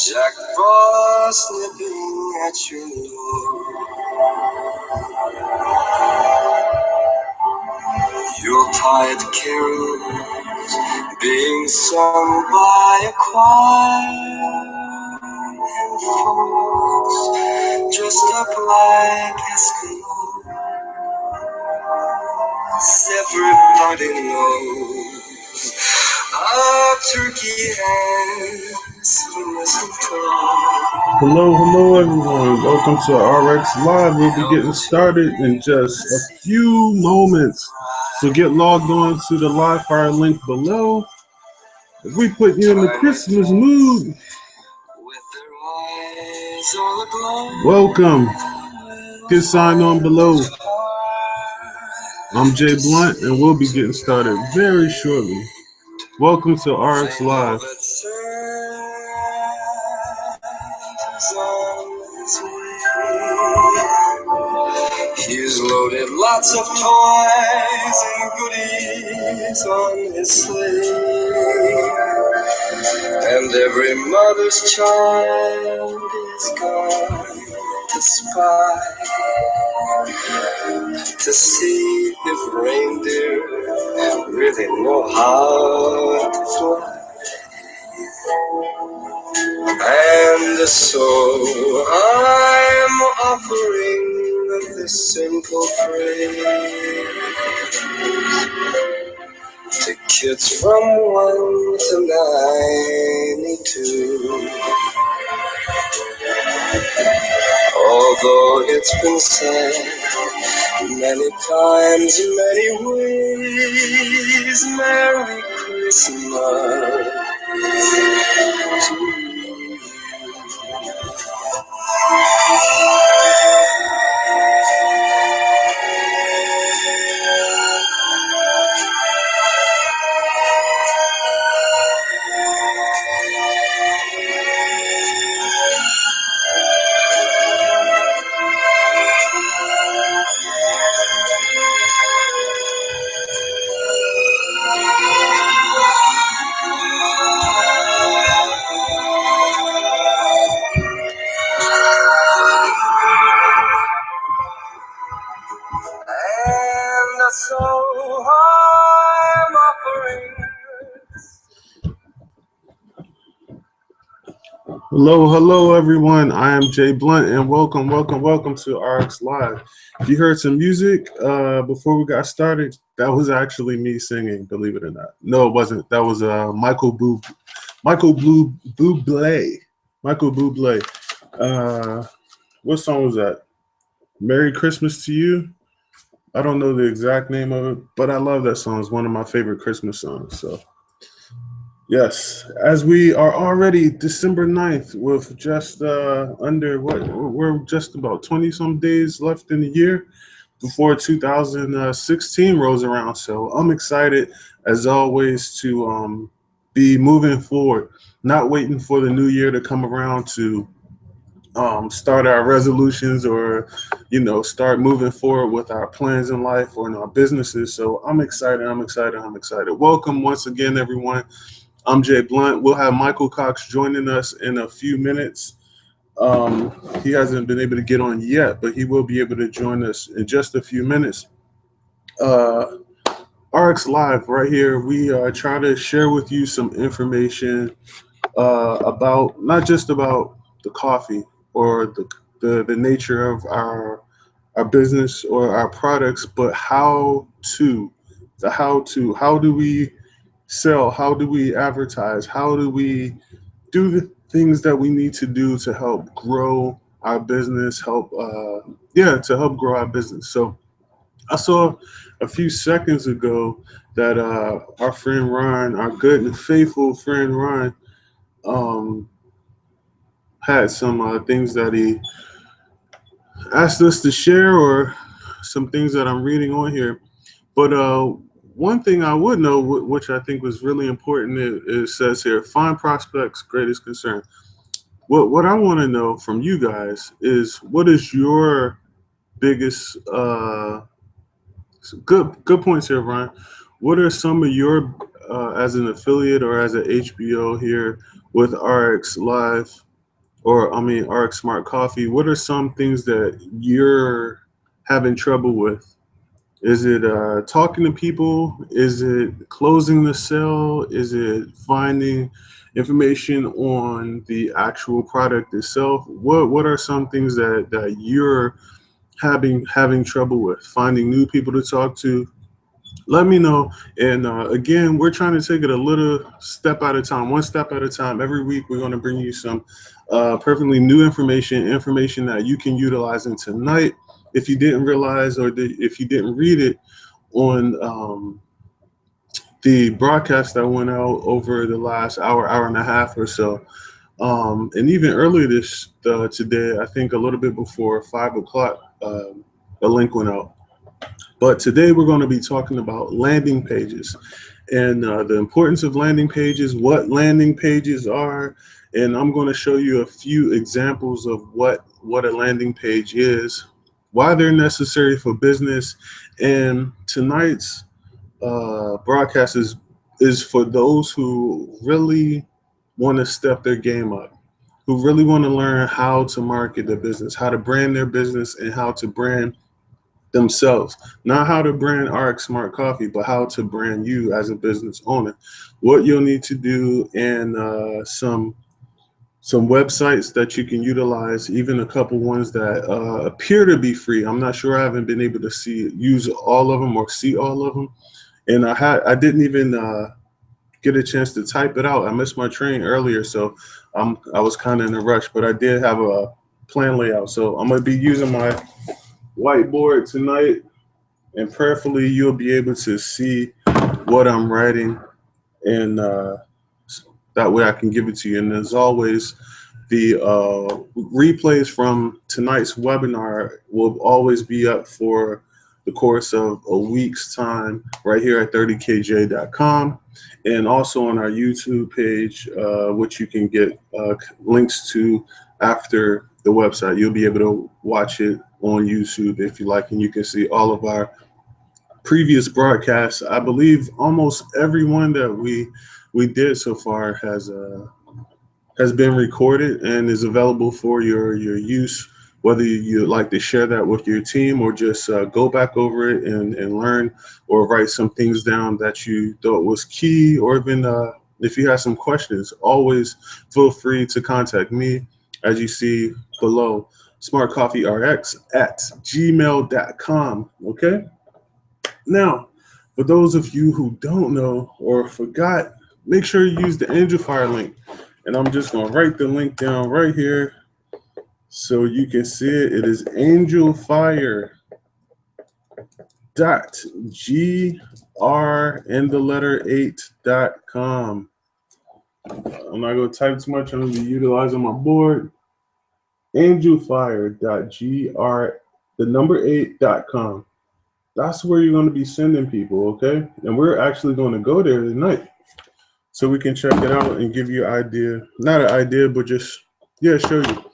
Jack Frost nipping at your nose. Yuletide carols being sung by a choir, and folks dressed up like Eskimos. Everybody knows a turkey has mistletoe. Hello, everyone. Welcome to RX Live. We'll be getting started in just a few moments. So get logged on to the live fire link below. If we put you in the Christmas mood, welcome. Get signed on below. I'm Jay Blunt, and we'll be getting started very shortly. Welcome to RX Live. He's loaded lots of toys and goodies on his sleigh, and every mother's child is gone to spy to see if reindeer really know how to fly. And so I'm offering this simple phrase to kids from 1 to 92. Although it's been said many times, in many ways, Merry Christmas to you. And so I'm offering. Hello, everyone. I am Jay Blunt, and welcome to RX Live. If you heard some music before we got started, that was actually me singing, believe it or not. No, it wasn't. That was Michael Bublé. What song was that? Merry Christmas to You? I don't know the exact name of it, but I love that song. It's one of my favorite Christmas songs. So, yes, as we are already December 9th with just we're just about 20-some days left in the year before 2016 rolls around. So I'm excited, as always, to be moving forward, not waiting for the new year to come around to start our resolutions or, start moving forward with our plans in life or in our businesses. So I'm excited. Welcome once again, everyone. I'm Jay Blunt. We'll have Michael Cox joining us in a few minutes. He hasn't been able to get on yet, but he will be able to join us in just a few minutes. RX Live right here. We try to share with you some information about not just about the coffee or the nature of our business or our products, but how do we sell, how do we advertise, how do we do the things that we need to do to help grow our business, to help grow our business. So I saw a few seconds ago that our friend Ron, our good and faithful friend Ron, had some things that he asked us to share, or some things that I'm reading on here. But one thing I would know, which I think was really important, it says here, find prospects' greatest concern. What I want to know from you guys is, what is your biggest good points here, Ryan? What are some of your as an affiliate or as an HBO here with RX Live, or I mean RX Smart Coffee, what are some things that you're having trouble with? Is it talking to people? Is it closing the sale? Is it finding information on the actual product itself? What are some things that you're having trouble with? Finding new people to talk to? Let me know. And again, we're trying to take it a little step at a time, one step at a time. Every week, we're going to bring you some perfectly new information that you can utilize in tonight. If you didn't realize or if you didn't read it on the broadcast that went out over the last hour and a half or so, and even earlier today, I think a little bit before 5 o'clock, a link went out. But today we're going to be talking about landing pages and the importance of landing pages, what landing pages are, and I'm going to show you a few examples of what a landing page is, why they're necessary for business. And tonight's broadcast is for those who really want to step their game up, who really want to learn how to market their business, how to brand their business, and how to brand themselves. Not how to brand RX Smart Coffee, but how to brand you as a business owner. What you'll need to do, and some websites that you can utilize, even a couple ones that appear to be free. I'm not sure. I haven't been able to use all of them or see all of them, and I didn't even get a chance to type it out. I missed my train earlier, so I was kind of in a rush, but I did have a plan layout. So I'm gonna be using my whiteboard tonight, and prayerfully you'll be able to see what I'm writing, and that way I can give it to you. And as always, the replays from tonight's webinar will always be up for the course of a week's time right here at 30kj.com, and also on our YouTube page, which you can get links to after the website. You'll be able to watch it on YouTube if you like, and you can see all of our previous broadcasts. I believe almost every one that we did so far has been recorded and is available for your use, whether you'd like to share that with your team or just go back over it and learn, or write some things down that you thought was key, or even if you have some questions, always feel free to contact me, as you see below, smartcoffeerx@gmail.com. Okay. Now, for those of you who don't know or forgot, make sure you use the Angelfire link. And I'm just going to write the link down right here so you can see it. It is angelfire.gr8.com. I'm not going to type too much. I'm going to be utilizing my board. Angelfire.gr8.com. That's where you're going to be sending people, okay? And we're actually going to go there tonight so we can check it out and give you an idea. Not an idea, but just, show you.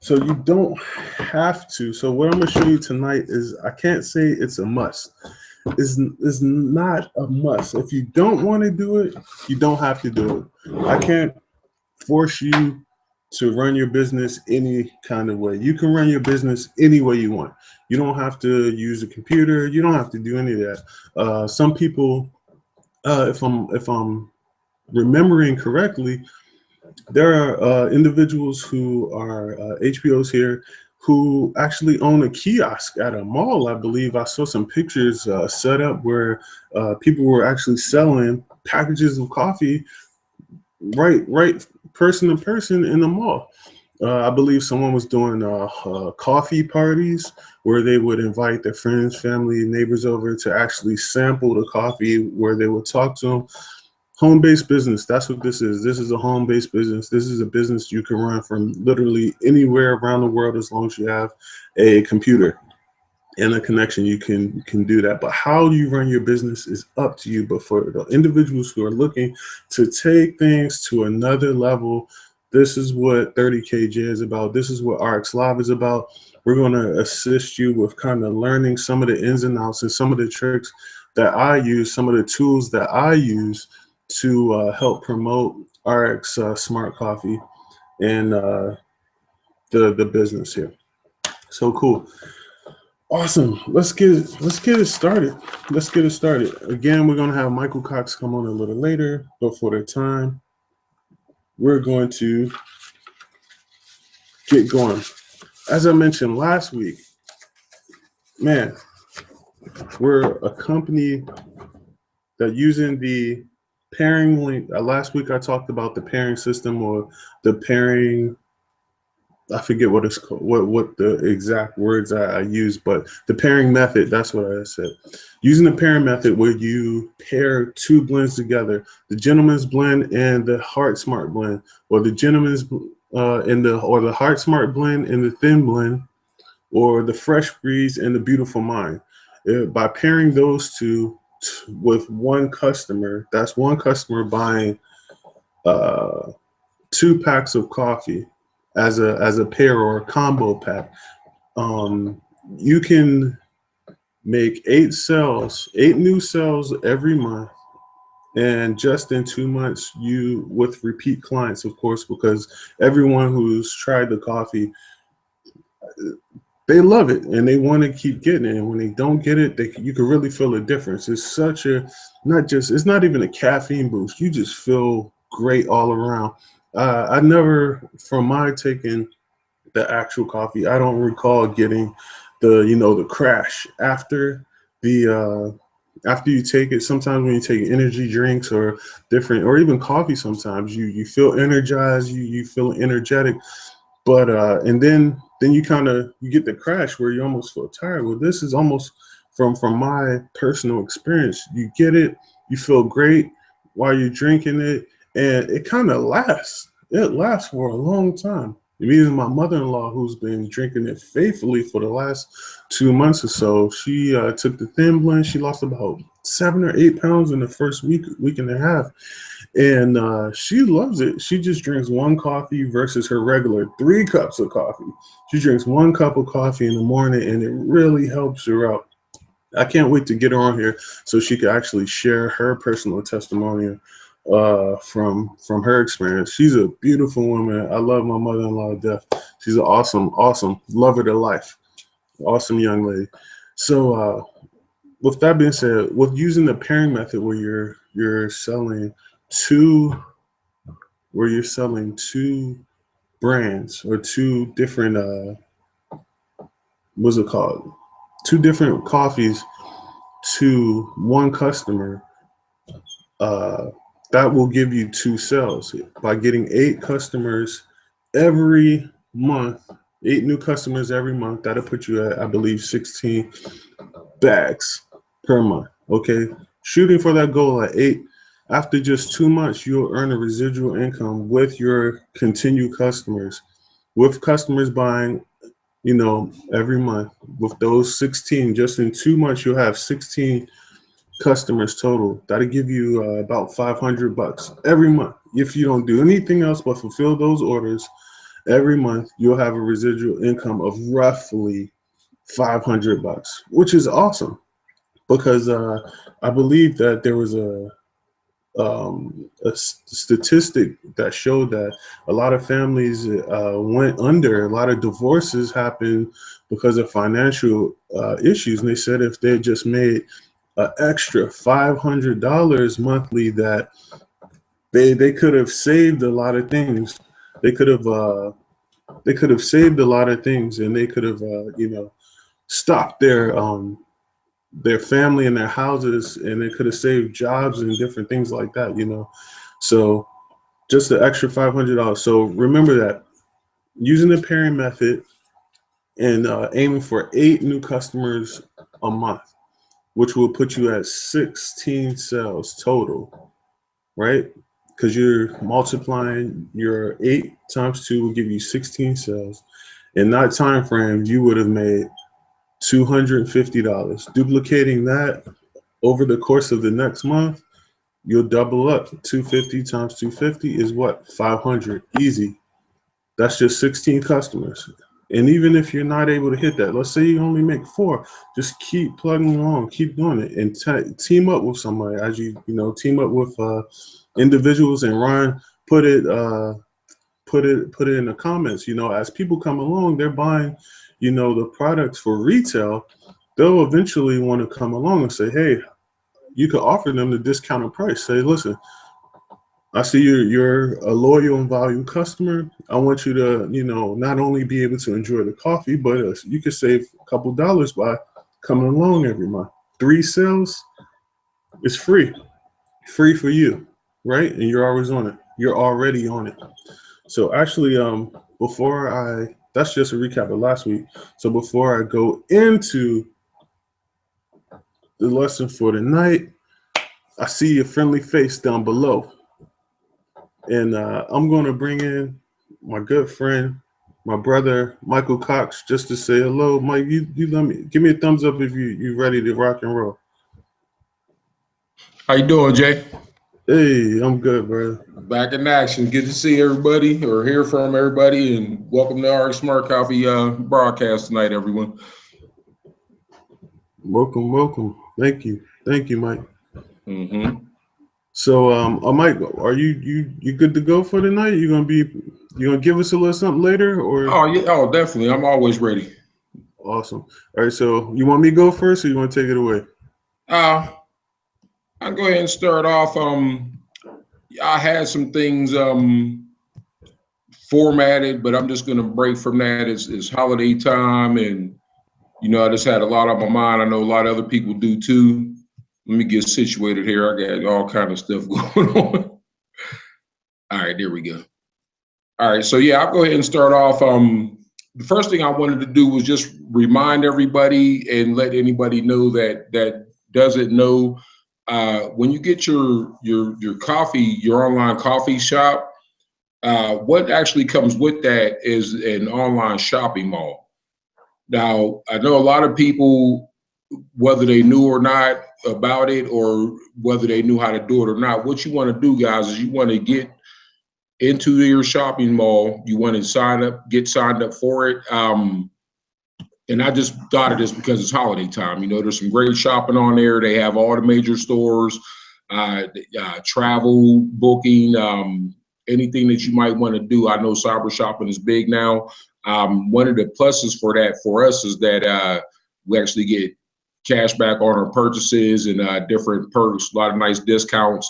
So you don't have to. So what I'm going to show you tonight is, I can't say it's a must. It's not a must. If you don't want to do it, you don't have to do it. I can't force you to run your business any kind of way. You can run your business any way you want. You don't have to use a computer. You don't have to do any of that. Some people, if I'm remembering correctly, there are individuals who are HBOs here who actually own a kiosk at a mall. I believe I saw some pictures set up where people were actually selling packages of coffee right person to person in the mall. I believe someone was doing coffee parties where they would invite their friends, family, neighbors over to actually sample the coffee, where they would talk to them. Home-based business, that's what this is. This is a home-based business. This is a business you can run from literally anywhere around the world, as long as you have a computer and a connection. You can do that. But how you run your business is up to you. But for the individuals who are looking to take things to another level, this is what 30KJ is about. This is what RX Live is about. We're going to assist you with kind of learning some of the ins and outs and some of the tricks that I use, some of the tools that I use to help promote RX Smart Coffee and the business here. So cool. Awesome. Let's get it started. Let's get it started. Again, we're gonna have Michael Cox come on a little later, but for the time, we're going to get going. As I mentioned last week, man, we're a company that using the pairing link. Last week I talked about the pairing system or the pairing. I forget what it's called, what the exact words I use, but the pairing method, that's what I said. Using the pairing method where you pair two blends together, the Gentleman's Blend and the Heart Smart Blend, or the Gentleman's or the Heart Smart Blend and the Thin Blend, or the Fresh Breeze and the Beautiful Mind. By pairing those two with one customer, that's one customer buying 2 packs of coffee as a pair or a combo pack. You can make 8 new sales every month, and just in 2 months, you with repeat clients, of course, because everyone who's tried the coffee, they love it and they want to keep getting it. And when they don't get it, you can really feel a difference. It's such a it's not even a caffeine boost. You just feel great all around. I never, from my taking the actual coffee, I don't recall getting the crash after after you take it. Sometimes when you take energy drinks or different, or even coffee, sometimes you feel energized, you feel energetic, but and then you get the crash where you almost feel tired. Well, this is almost from my personal experience. You get it, you feel great while you're drinking it, and it kind of lasts. It lasts for a long time. Even my mother-in-law, who's been drinking it faithfully for the last 2 months or so, she took the Thin Blend. She lost about 7 or 8 pounds in the first week and a half. And she loves it. She just drinks 1 coffee versus her regular 3 cups of coffee. She drinks 1 cup of coffee in the morning, and it really helps her out. I can't wait to get her on here so she could actually share her personal testimonial from her experience. She's a beautiful woman. I love my mother-in-law to death. She's an awesome love her to life. Awesome young lady. So with that being said, with using the pairing method where you're selling two brands or 2 different what's it called? 2 different coffees to one customer, that will give you 2 sales. By getting 8 customers every month, 8 new customers every month, that'll put you at, I believe, 16 bags per month. Okay, shooting for that goal at 8. After just 2 months, you'll earn a residual income with your continued customers, with customers buying, every month. With those 16, just in 2 months, you'll have 16 customers total. That'll give you about $500 every month. If you don't do anything else but fulfill those orders every month, you'll have a residual income of roughly $500, which is awesome. Because I believe that there was a statistic that showed that a lot of families went under. A lot of divorces happened because of financial issues, and they said if they just made an extra $500 monthly, that they could have saved a lot of things. They could have saved a lot of things, and they could have stopped their family and their houses, and they could have saved jobs and different things like that. So just the extra $500. So remember that, using the pairing method and aiming for 8 new customers a month, which will put you at 16 sales total, right? Because you're multiplying your 8 times 2 will give you 16 sales. In that time frame, you would have made $250. Duplicating that over the course of the next month, you'll double up. 250 times 250 is what? 500. Easy. That's just 16 customers. And even if you're not able to hit that, let's say you only make 4, just keep plugging along, keep doing it, and team up with somebody. As you team up with individuals, and Ryan put it in the comments. As people come along, they're buying, the products for retail. They'll eventually want to come along and say, hey, you could offer them the discounted price. Say, listen, I see you're a loyal and valued customer. I want you to, not only be able to enjoy the coffee, but you could save a couple dollars by coming along every month. 3 sales is free for you, right? And you're always on it. You're already on it. So actually, that's just a recap of last week. So before I go into the lesson for the night, I see your friendly face down below. And I'm going to bring in my good friend, my brother, Michael Cox, just to say hello. Mike, you let me give me a thumbs up if you ready to rock and roll. How you doing, Jay? Hey, I'm good, brother. Back in action. Good to see everybody or hear from everybody, and welcome to our Smart Coffee broadcast tonight, everyone. Welcome. Thank you, Mike. Mm-hmm. So, Mike, are you good to go for tonight? You gonna give us a little something later, or? Oh yeah, definitely. I'm always ready. Awesome. All right, so you want me to go first, or you want to take it away? I'll go ahead and start off. I had some things formatted, but I'm just gonna break from that. It's holiday time, and I just had a lot on my mind. I know a lot of other people do too. Let me get situated here. I got all kind of stuff going on. All right, there we go. All right, so yeah, I'll go ahead and start off. The first thing I wanted to do was just remind everybody and let anybody know that doesn't know, when you get your coffee, your online coffee shop, what actually comes with that is an online shopping mall. Now, I know a lot of people, whether they knew or not about it, or whether they knew how to do it or not, what you want to do, guys, is you want to get into your shopping mall. You want to get signed up for it. And I just thought of this because it's holiday time. There's some great shopping on there. They have all the major stores, travel, booking, anything that you might want to do. I know cyber shopping is big now. One of the pluses for that for us is that we actually get cash back on our purchases and different perks, a lot of nice discounts.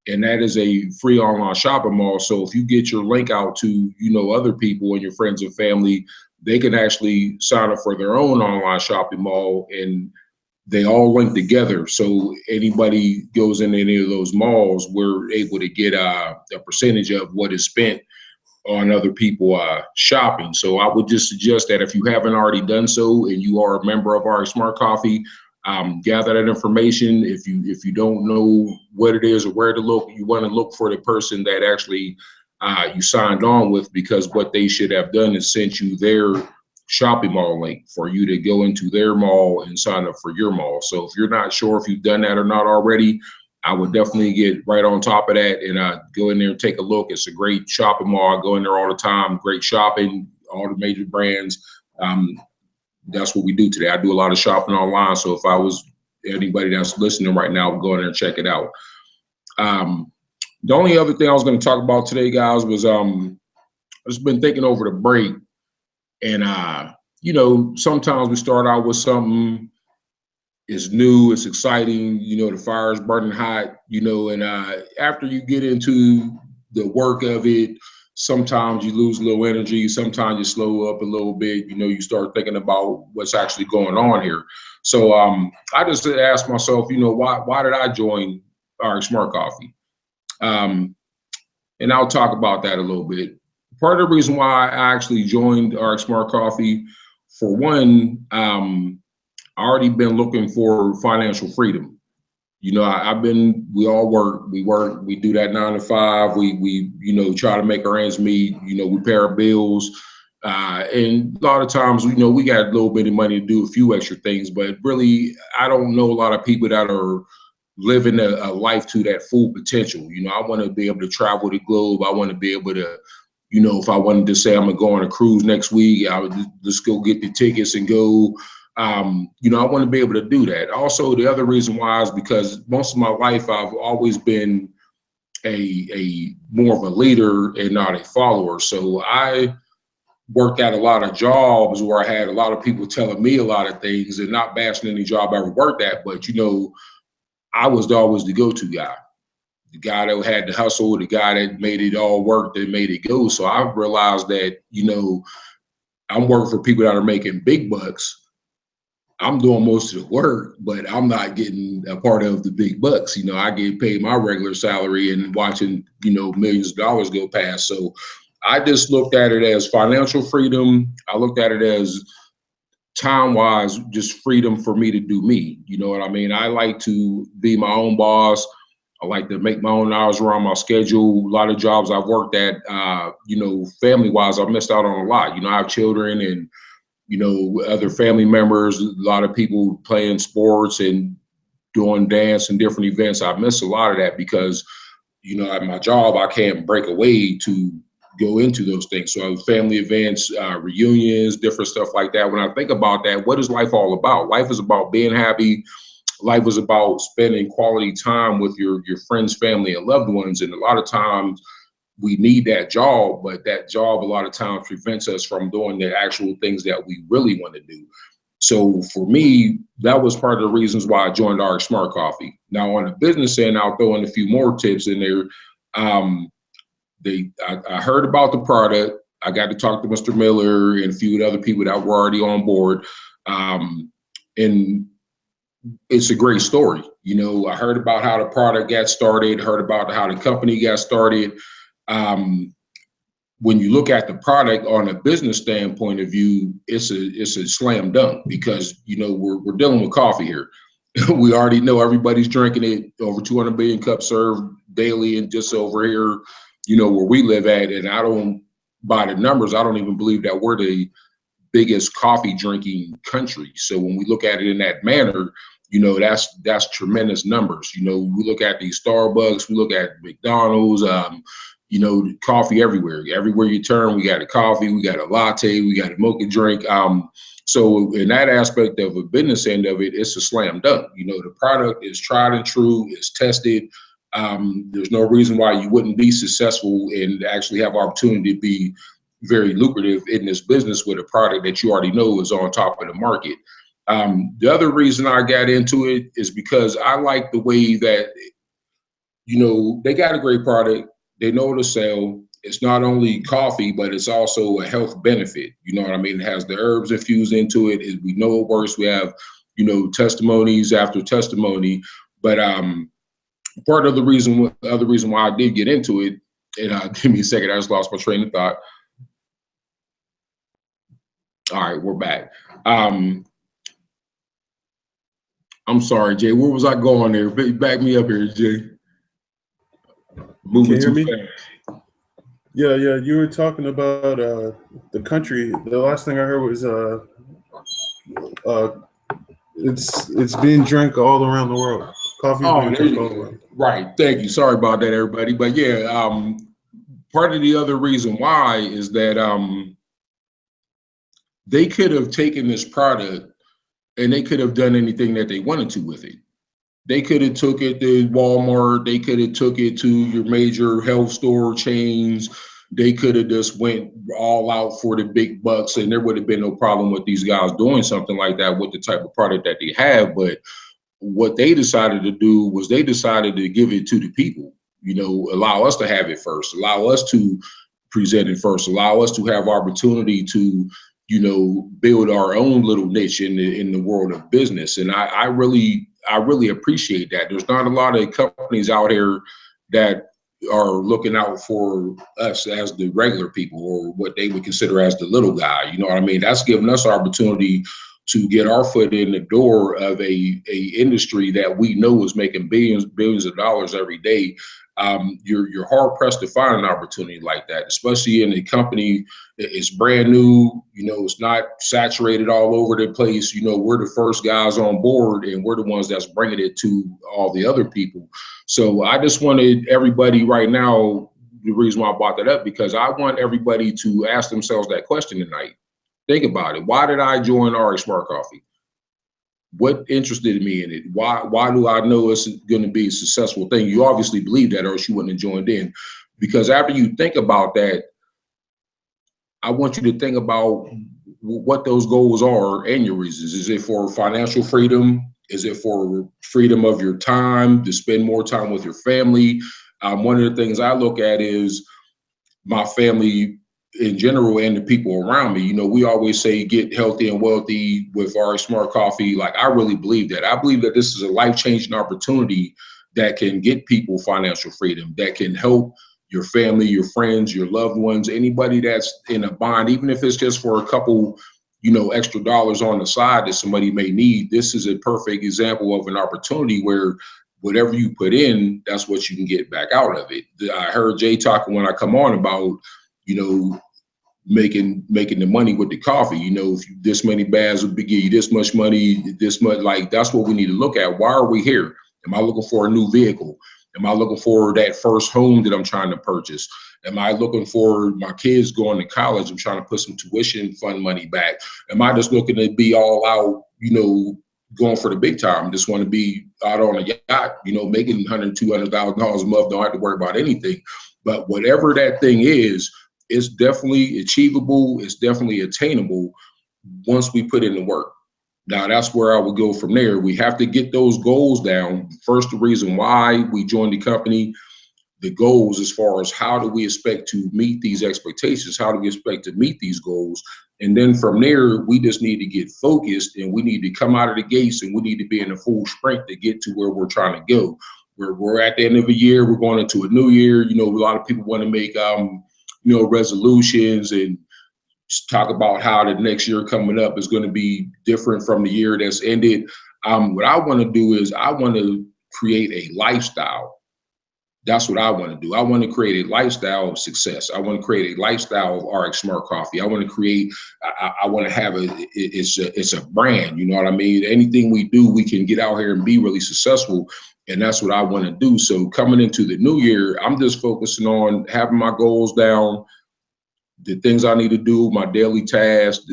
And that is a free online shopping mall. So if you get your link out to, other people and your friends and family, they can actually sign up for their own online shopping mall, and they all link together. So anybody goes in any of those malls, we're able to get a percentage of what is spent on other people shopping. So I would just suggest that if you haven't already done so and you are a member of our Smart Coffee, gather that information. If you don't know what it is or where to look, you want to look for the person that actually you signed on with, because what they should have done is sent you their shopping mall link for you to go into their mall and sign up for your mall. So if you're not sure if you've done that or not already, I would definitely get right on top of that and go in there and take a look. It's a great shopping mall. I go in there all the time. Great shopping, all the major brands. That's what we do today. I do a lot of shopping online. So if I was anybody that's listening right now, go in there and check it out. The only other thing I was going to talk about today, guys, was I've just been thinking over the break. And, sometimes we start out with something, it's new, it's exciting, the fire's burning hot, and after you get into the work of it, sometimes you lose a little energy, sometimes you slow up a little bit, you start thinking about what's actually going on here. So I just asked myself, why did I join RX Smart Coffee? And I'll talk about that a little bit. Part of the reason why I actually joined RX Smart Coffee, for one, I already been looking for financial freedom. We all work, we do that 9 to 5. We try to make our ends meet, we pay our bills. And a lot of times, we got a little bit of money to do a few extra things, but really, I don't know a lot of people that are living a life to that full potential. I want to be able to travel the globe. I want to be able to, if I wanted to say I'm gonna go on a cruise next week, I would just go get the tickets and go. I want to be able to do that. Also, the other reason why is because most of my life I've always been a more of a leader and not a follower. So I worked at a lot of jobs where I had a lot of people telling me a lot of things, and not bashing any job I ever worked at, but I was always the go-to guy. The guy that had the hustle, the guy that made it all work, that made it go. So I realized that, I'm working for people that are making big bucks. I'm doing most of the work, but I'm not getting a part of the big bucks. I get paid my regular salary and watching, millions of dollars go past. So I just looked at it as financial freedom. I looked at it as time-wise, just freedom for me to do me. You know what I mean? I like to be my own boss. I like to make my own hours around my schedule. A lot of jobs I've worked at, family-wise, I've missed out on a lot. I have children and, other family members, a lot of people playing sports and doing dance and different events. I miss a lot of that because, at my job, I can't break away to go into those things. So family events, reunions, different stuff like that. When I think about that, what is life all about? Life is about being happy. Life is about spending quality time with your friends, family, and loved ones. And a lot of times we need that job, but that job a lot of times prevents us from doing the actual things that we really want to do. So for me, that was part of the reasons why I joined RX Smart Coffee. Now on the business end, I'll throw in a few more tips in there. I heard about the product. I got to talk to Mr. Miller and a few other people that were already on board. And it's a great story. I heard about how the product got started, heard about how the company got started. When you look at the product on a business standpoint of view, it's a slam dunk because, we're dealing with coffee here. We already know everybody's drinking it, over 200 billion cups served daily, and just over here, where we live at. And by the numbers, I don't even believe that we're the biggest coffee drinking country. So when we look at it in that manner, that's tremendous numbers. We look at these Starbucks, we look at McDonald's, coffee everywhere. Everywhere you turn, we got a coffee, we got a latte, we got a mocha drink. So in that aspect of a business end of it, it's a slam dunk. The product is tried and true, it's tested. There's no reason why you wouldn't be successful and actually have opportunity to be very lucrative in this business with a product that you already know is on top of the market. The other reason I got into it is because I like the way that, they got a great product. They know to sell. It's not only coffee, but it's also a health benefit. You know what I mean? It has the herbs infused into it. We know it works. We have, testimonies after testimony. But part of the other reason why I did get into it, and give me a second, I just lost my train of thought. All right, we're back. I'm sorry, Jay. Where was I going there? Back me up here, Jay. Moving too fast. Yeah. You were talking about the country. The last thing I heard was it's being drank all around the world. Coffee being drank all around. Right. Thank you. Sorry about that, everybody. But yeah, part of the other reason why is that they could have taken this product and they could have done anything that they wanted to with it. They could have took it to Walmart. They could have took it to your major health store chains. They could have just went all out for the big bucks, and there would have been no problem with these guys doing something like that with the type of product that they have. But what they decided to do was they decided to give it to the people, allow us to have it first, allow us to present it first, allow us to have opportunity to, build our own little niche in the world of business. And I really appreciate that. There's not a lot of companies out here that are looking out for us as the regular people, or what they would consider as the little guy. You know what I mean? That's giving us opportunity to get our foot in the door of a industry that we know is making billions of dollars every day. You're hard pressed to find an opportunity like that, especially in a company. It's brand new, it's not saturated all over the place. We're the first guys on board, and we're the ones that's bringing it to all the other people. So I just wanted everybody right now, the reason why I brought that up, because I want everybody to ask themselves that question tonight. Think about it. Why did I join RX Smart Coffee? What interested me in it? Why do I know it's going to be a successful thing? You obviously believe that, or else you wouldn't have joined in. Because after you think about that, I want you to think about what those goals are and your reasons. Is it for financial freedom? Is it for freedom of your time, to spend more time with your family? One of the things I look at is my family in general and the people around me. You know, we always say get healthy and wealthy with our Smart Coffee. Like, I really believe that. I believe that this is a life-changing opportunity that can get people financial freedom, that can help your family, your friends, your loved ones, anybody that's in a bind, even if it's just for a couple, you know, extra dollars on the side that somebody may need. This is a perfect example of an opportunity where whatever you put in, that's what you can get back out of it. I heard Jay talking when I come on about, you know, making the money with the coffee. You know, if you, this many bags would give you this much money, this much, like, that's what we need to look at. Why are we here? Am I looking for a new vehicle? Am I looking for that first home that I'm trying to purchase? Am I looking for my kids going to college? I'm trying to put some tuition fund money back. Am I just looking to be all out, you know, going for the big time? Just want to be out on a yacht, you know, making $100,000, $200,000 a month. Don't have to worry about anything. But whatever that thing is, it's definitely achievable. It's definitely attainable once we put in the work. Now, that's where I would go from there. We have to get those goals down. First, the reason why we joined the company, the goals as far as how do we expect to meet these expectations? How do we expect to meet these goals? And then from there, we just need to get focused, and we need to come out of the gates, and we need to be in a full sprint to get to where we're trying to go. We're at the end of a year. We're going into a new year. You know, a lot of people want to make, you know, resolutions and talk about how the next year coming up is going to be different from the year that's ended. What I want to do is I want to create a lifestyle. That's what I want to do. I want to create a lifestyle of success. I want to create a lifestyle of RX Smart Coffee. I want to create, I want to have it's a brand, you know what I mean? Anything we do, we can get out here and be really successful. And that's what I want to do. So coming into the new year, I'm just focusing on having my goals down, the things I need to do, my daily tasks,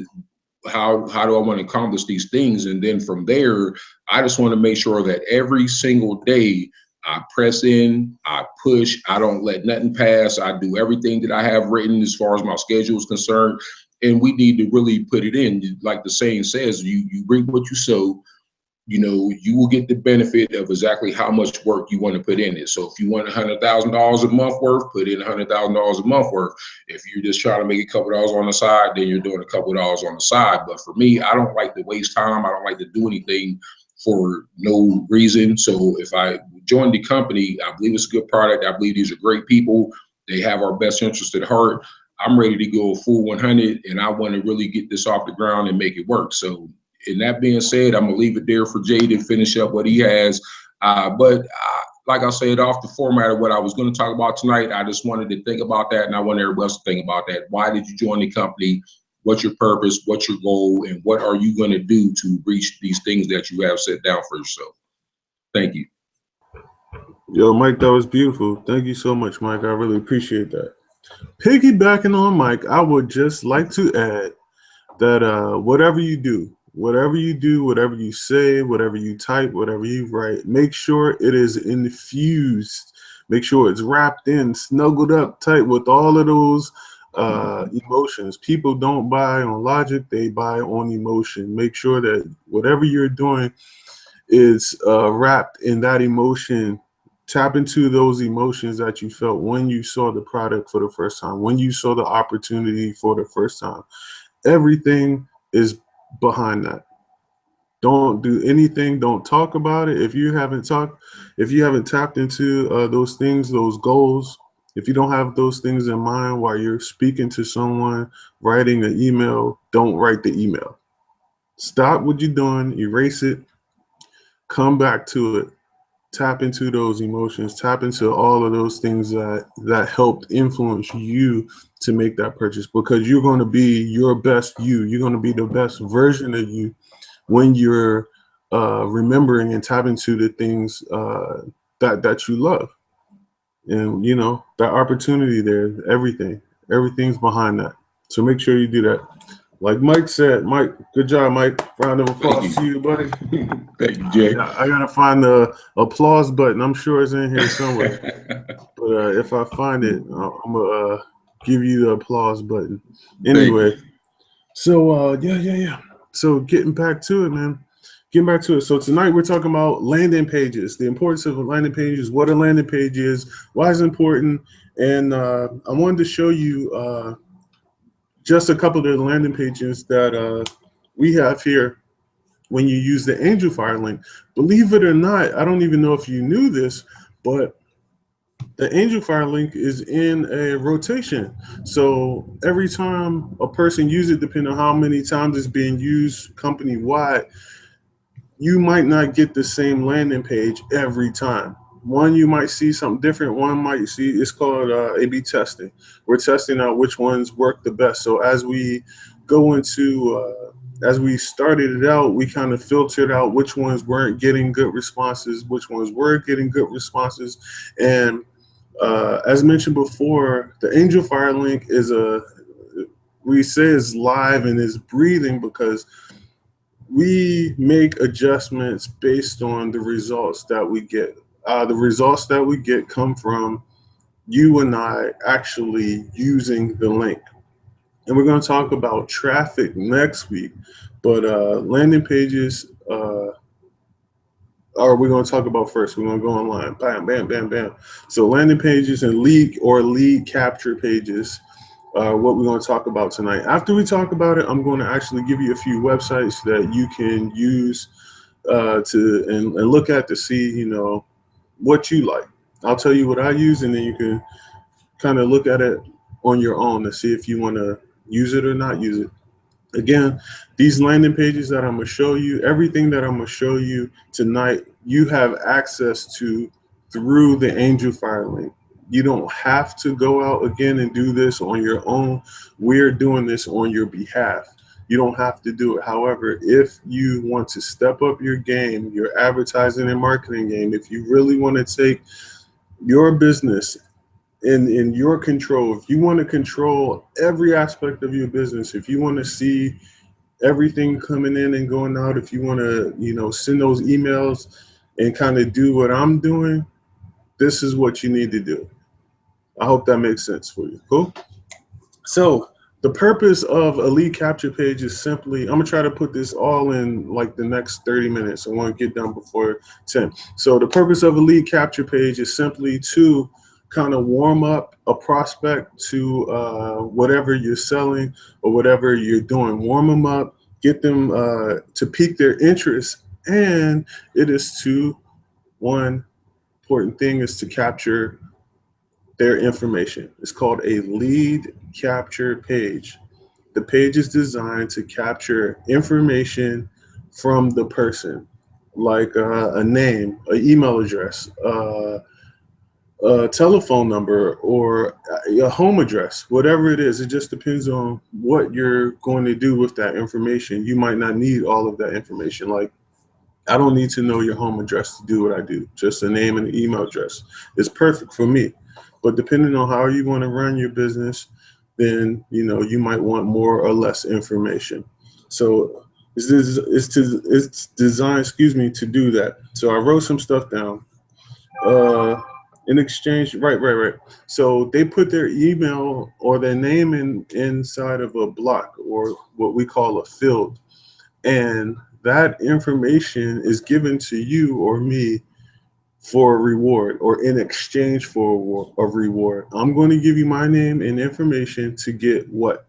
how do I want to accomplish these things? And then from there, I just want to make sure that every single day I press in, I push, I don't let nothing pass. I do everything that I have written as far as my schedule is concerned. And we need to really put it in. Like the saying says, you reap what you sow. You know, you will get the benefit of exactly how much work you want to put in it. So if you want $100,000 a month worth, put in $100,000 a month worth. If you're just trying to make a couple dollars on the side, then you're doing a couple dollars on the side. But for me, I don't like to waste time. I don't like to do anything for no reason. So if I join the company, I believe it's a good product. I believe these are great people. They have our best interest at heart. I'm ready to go full 100, and I want to really get this off the ground and make it work. So, and that being said, I'm gonna leave it there for Jay to finish up what he has. But like I said, off the format of what I was going to talk about tonight, I just wanted to think about that, and I want everybody else to think about that. Why did you join the company? What's your purpose? What's your goal? And what are you going to do to reach these things that you have set down for yourself? Thank you. Yo, Mike, that was beautiful. Thank you so much, Mike. I really appreciate that. Piggybacking on Mike, I would just like to add that whatever you do, whatever you say, whatever you type, whatever you write, make sure it is infused. Make sure it's wrapped in, snuggled up tight with all of those emotions. People don't buy on logic, they buy on emotion. Make sure that whatever you're doing is wrapped in that emotion. Tap into those emotions that you felt when you saw the product for the first time, when you saw the opportunity for the first time. Everything is behind that. Don't do anything. Don't talk about it. If you haven't tapped into those things, those goals, if you don't have those things in mind while you're speaking to someone, writing an email, don't write the email. Stop what you're doing, erase it, come back to it. Tap into those emotions, tap into all of those things that helped influence you to make that purchase, because you're going to be your best you. You're going to be the best version of you when you're remembering and tapping into the things that you love. And, you know, that opportunity there, everything's behind that. So make sure you do that. Like Mike said, Mike, good job, Mike. Round of applause to you, buddy. Thank you, Jay. I gotta find the applause button. I'm sure it's in here somewhere. But if I find it, I'm gonna give you the applause button. Anyway, so yeah. So getting back to it, man. Getting back to it. So tonight we're talking about landing pages, the importance of landing pages, what a landing page is, why it's important, and I wanted to show you just a couple of the landing pages that we have here when you use the Angelfire link. Believe it or not, I don't even know if you knew this, but the Angelfire link is in a rotation. So every time a person uses it, depending on how many times it's being used company-wide, you might not get the same landing page every time. One, you might see something different. One might see, it's called A/B testing. We're testing out which ones work the best. So as we go into, as we started it out, we kind of filtered out which ones weren't getting good responses, which ones were getting good responses. And as mentioned before, the Angelfire link is we say is live and is breathing because we make adjustments based on the results that we get. The results that we get come from you and I actually using the link. And we're going to talk about traffic next week, but landing pages are we're going to talk about first. We're going to go online. Bam, bam, bam, bam. So landing pages and lead capture pages are what we're going to talk about tonight. After we talk about it, I'm going to actually give you a few websites that you can use and look at to see, you know, what you like. I'll tell you what I use, and then you can kind of look at it on your own to see if you want to use it or not use it. Again, these landing pages that I'm going to show you, everything that I'm going to show you tonight, you have access to through the Angelfire link. You don't have to go out again and do this on your own. We're doing this on your behalf. You don't have to do it. However, if you want to step up your game, your advertising and marketing game, if you really want to take your business in your control, if you want to control every aspect of your business, if you want to see everything coming in and going out, if you want to, you know, send those emails and kind of do what I'm doing, this is what you need to do. I hope that makes sense for you. Cool. So the purpose of a lead capture page is simply, I'm gonna try to put this all in like the next 30 minutes. I want to get done before 10. So the purpose of a lead capture page is simply to kind of warm up a prospect to whatever you're selling or whatever you're doing. Warm them up, get them to pique their interest, and it is to, one important thing is to capture their information. It's called a lead capture page. The page is designed to capture information from the person, like a name, an email address, a telephone number, or a home address, whatever it is. It just depends on what you're going to do with that information. You might not need all of that information. Like, I don't need to know your home address to do what I do. Just a name and an email address is perfect for me. But depending on how you want to run your business, then, you know, you might want more or less information. So it's designed, to do that. So I wrote some stuff down. In exchange, right. So they put their email or their name inside of a block, or what we call a field. And that information is given to you or me for a reward, or in exchange for a reward. I'm going to give you my name and information to get what?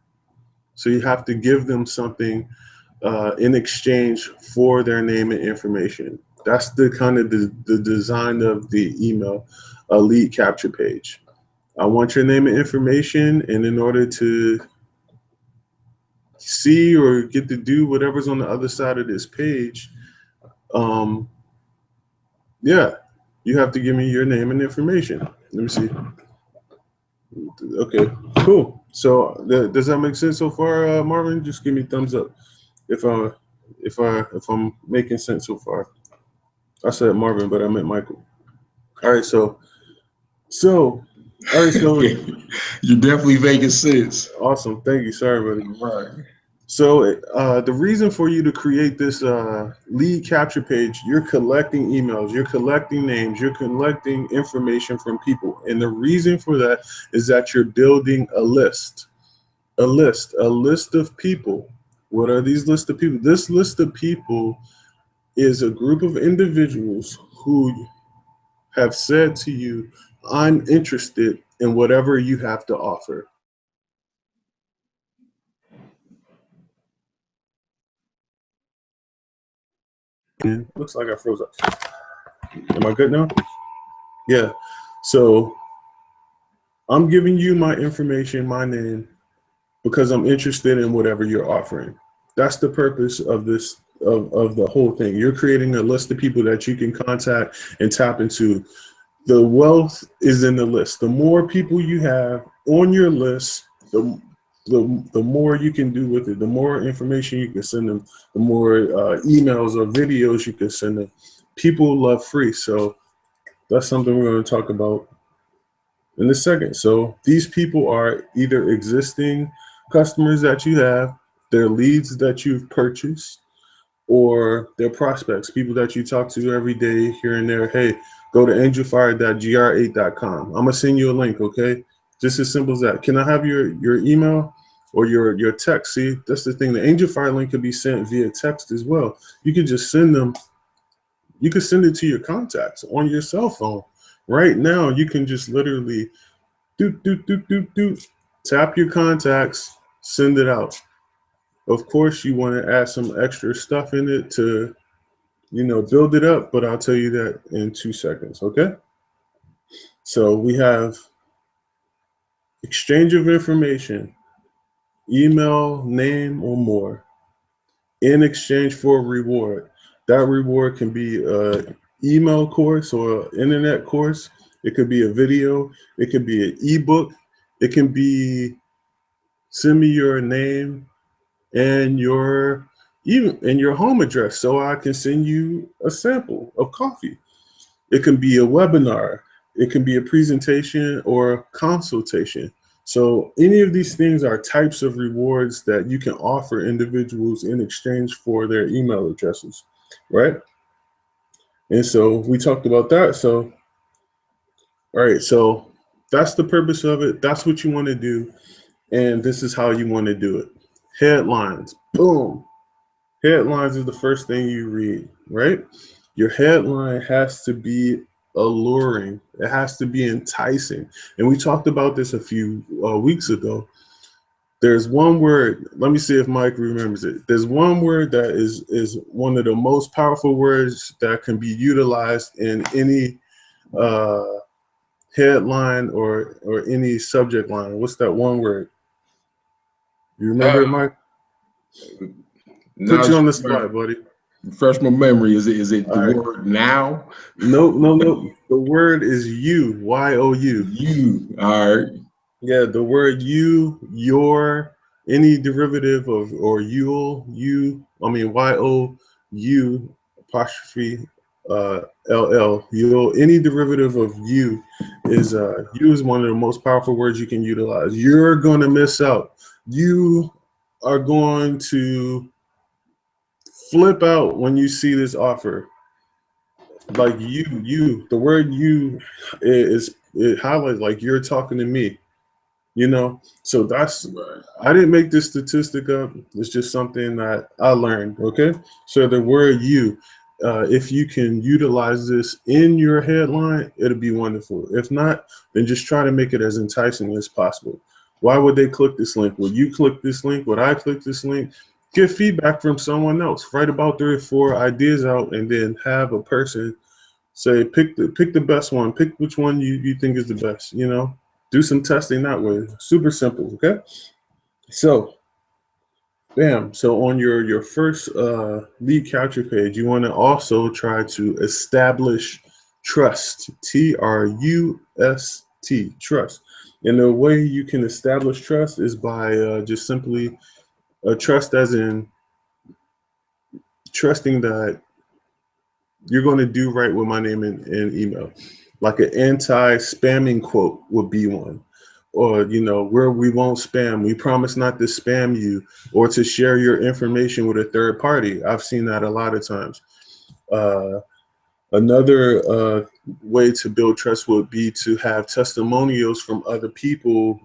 So you have to give them something in exchange for their name and information. That's the kind of the design of the email lead capture page. I want your name and information, and in order to see or get to do whatever's on the other side of this page, you have to give me your name and information. Let me see. Okay, cool. So does that make sense so far, Marvin? Just give me a thumbs up if I'm making sense so far. I said Marvin, but I meant Michael. All right, so you're definitely making sense. Awesome, thank you. Sorry, buddy. Right. So the reason for you to create this lead capture page, you're collecting emails, you're collecting names, you're collecting information from people. And the reason for that is that you're building a list of people. What are these list of people? This list of people is a group of individuals who have said to you, I'm interested in whatever you have to offer. And looks like I froze up. Am I good now? Yeah. So I'm giving you my information, my name, because I'm interested in whatever you're offering. That's the purpose of this, of the whole thing. You're creating a list of people that you can contact and tap into. The wealth is in the list. The more people you have on your list, the more you can do with it. The more information you can send them, the more emails or videos you can send them. People love free. So that's something we're going to talk about in a second. So these people are either existing customers that you have, they're leads that you've purchased, or they're prospects, people that you talk to every day here and there. Hey, go to angelfire.gr8.com. I'm gonna send you a link, okay? Just as simple as that. Can I have your email or your text? See, that's the thing. The Angel Fire link can be sent via text as well. You can just send them. You can send it to your contacts on your cell phone. Right now, you can just literally tap your contacts, send it out. Of course, you want to add some extra stuff in it to, build it up, but I'll tell you that in 2 seconds, okay? So we have exchange of information, email, name, or more, in exchange for a reward. That reward can be an email course or an internet course. It could be a video. It could be an ebook. It can be send me your name and your home address so I can send you a sample of coffee. It can be a webinar. It can be a presentation or a consultation. So any of these things are types of rewards that you can offer individuals in exchange for their email addresses, right? And so we talked about that. So, all right, so that's the purpose of it. That's what you want to do. And this is how you want to do it. Headlines, boom. Headlines is the first thing you read, right? Your headline has to be alluring. It has to be enticing. And we talked about this a few weeks ago. There's one word, let me see if Mike remembers it. There's one word that is one of the most powerful words that can be utilized in any headline or any subject line. What's that one word? You remember it, Mike? Put you on the spot, buddy. Refresh my memory. Is it the word now? No. The word is you. Y-O-U. You. All right. Yeah, the word you, your, any derivative of or you'll, you. I mean Y-O-U apostrophe L-L. You'll. Any derivative of you is one of the most powerful words you can utilize. You're gonna miss out. You are going to flip out when you see this offer. Like the word you it highlights like you're talking to me, so that's right. I didn't make this statistic up. It's just something that I learned. Okay, so the word you, if you can utilize this in your headline, it'll be wonderful. If not, then just try to make it as enticing as possible. Why would they click this link? Would you click this link? Would I click this link? Get feedback from someone else. Write about 3 or 4 ideas out, and then have a person say, pick the best one. Pick which one you think is the best. Do some testing that way. Super simple. Okay. So, bam. So on your first lead capture page, you want to also try to establish trust. Trust. Trust. And the way you can establish trust is by just simply trust, as in trusting that you're going to do right with my name and email. Like an anti-spamming quote would be one. or, you know, where we won't spam. We promise not to spam you or to share your information with a third party. I've seen that a lot of times. Another way to build trust would be to have testimonials from other people,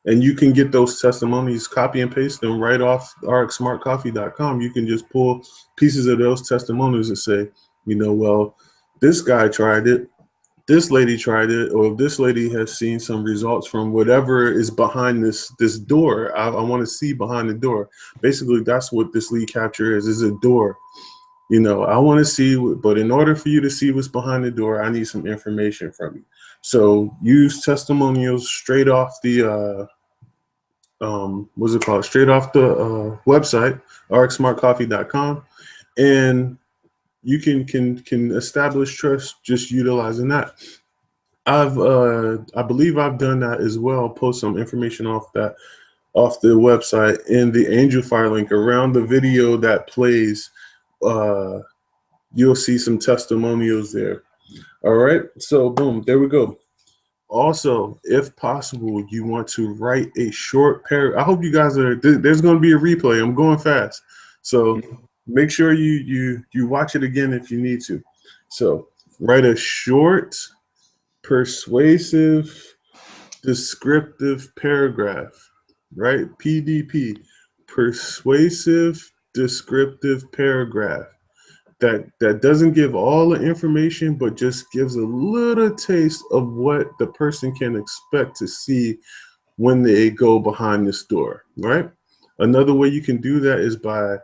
and you can get those testimonies, copy and paste them right off rxsmartcoffee.com. You can just pull pieces of those testimonials and say, you know, well, this guy tried it, this lady tried it, or this lady has seen some results from whatever is behind this door. I want to see behind the door. Basically, that's what this lead capture is a door. You know, I want to see, but in order for you to see what's behind the door, I need some information from you. So use testimonials straight off the, what's it called? Straight off the website, rxsmartcoffee.com. And you can establish trust just utilizing that. I believe I've done that as well. Post some information off the website in the Angelfire link around the video that plays. You'll see some testimonials there. All right, so boom, there we go. Also, if possible, you want to write a short paragraph. I hope you guys are. There's going to be a replay. I'm going fast, so make sure you watch it again if you need to. So write a short, persuasive, descriptive paragraph. Right, PDP, persuasive, descriptive paragraph that doesn't give all the information, but just gives a little taste of what the person can expect to see when they go behind this door, right? Another way you can do that is by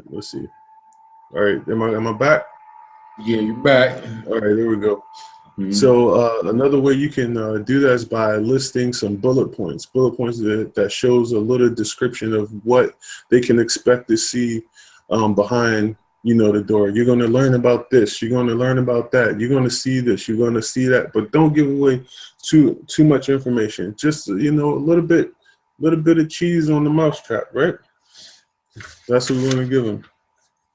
let's see. All right, am I back? Yeah, you're back. All right, there we go. So another way you can do that is by listing some bullet points that shows a little description of what they can expect to see behind, you know, the door. You're going to learn about this. You're going to learn about that. You're going to see this. You're going to see that. But don't give away too much information. Just, you know, a little bit of cheese on the mousetrap, right? That's what we're going to give them.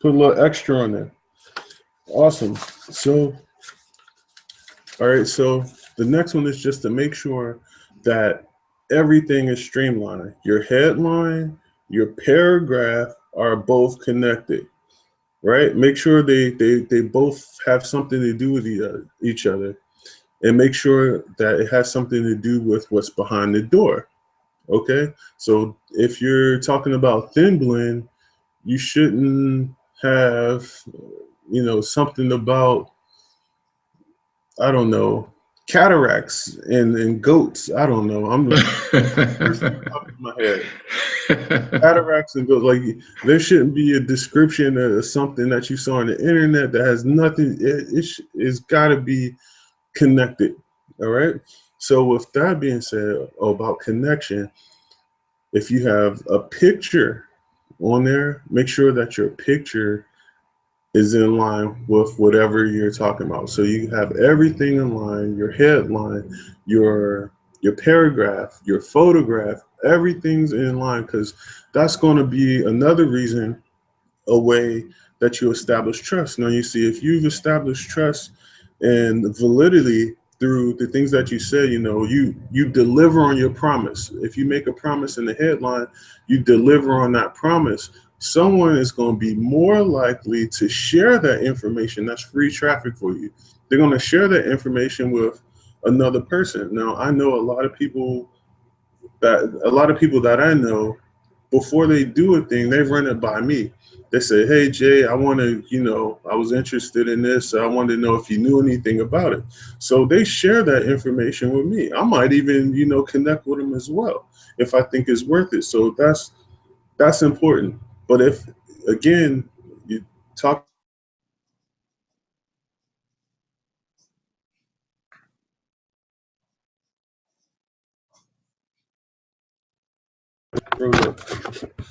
Put a little extra on there. Awesome. So. All right, so the next one is just to make sure that everything is streamlined. Your headline, your paragraph are both connected, right? Make sure they both have something to do with each other, and make sure that it has something to do with what's behind the door, okay? So if you're talking about thin blend, you shouldn't have, you know, something about, I don't know, cataracts and goats. I don't know. I'm top of my head. Cataracts and goats. Like, there shouldn't be a description of something that you saw on the internet that has nothing. It's got to be connected. All right. So with that being said, about connection, if you have a picture on there, make sure that your picture is in line with whatever you're talking about. So you have everything in line, your headline, your paragraph, your photograph, everything's in line, because that's going to be another reason, a way that you establish trust. Now, you see, if you've established trust and validity through the things that you say, you know, you deliver on your promise. If you make a promise in the headline, you deliver on that promise. Someone is going to be more likely to share that information. That's free traffic for you. They're going to share that information with another person. Now, I know a lot of people that I know, before they do a thing, they run it by me. They say, hey, Jay, I want to, you know, I was interested in this. So I wanted to know if you knew anything about it. So they share that information with me. I might even, you know, connect with them as well if I think it's worth it. So that's important. But if, again, you talk,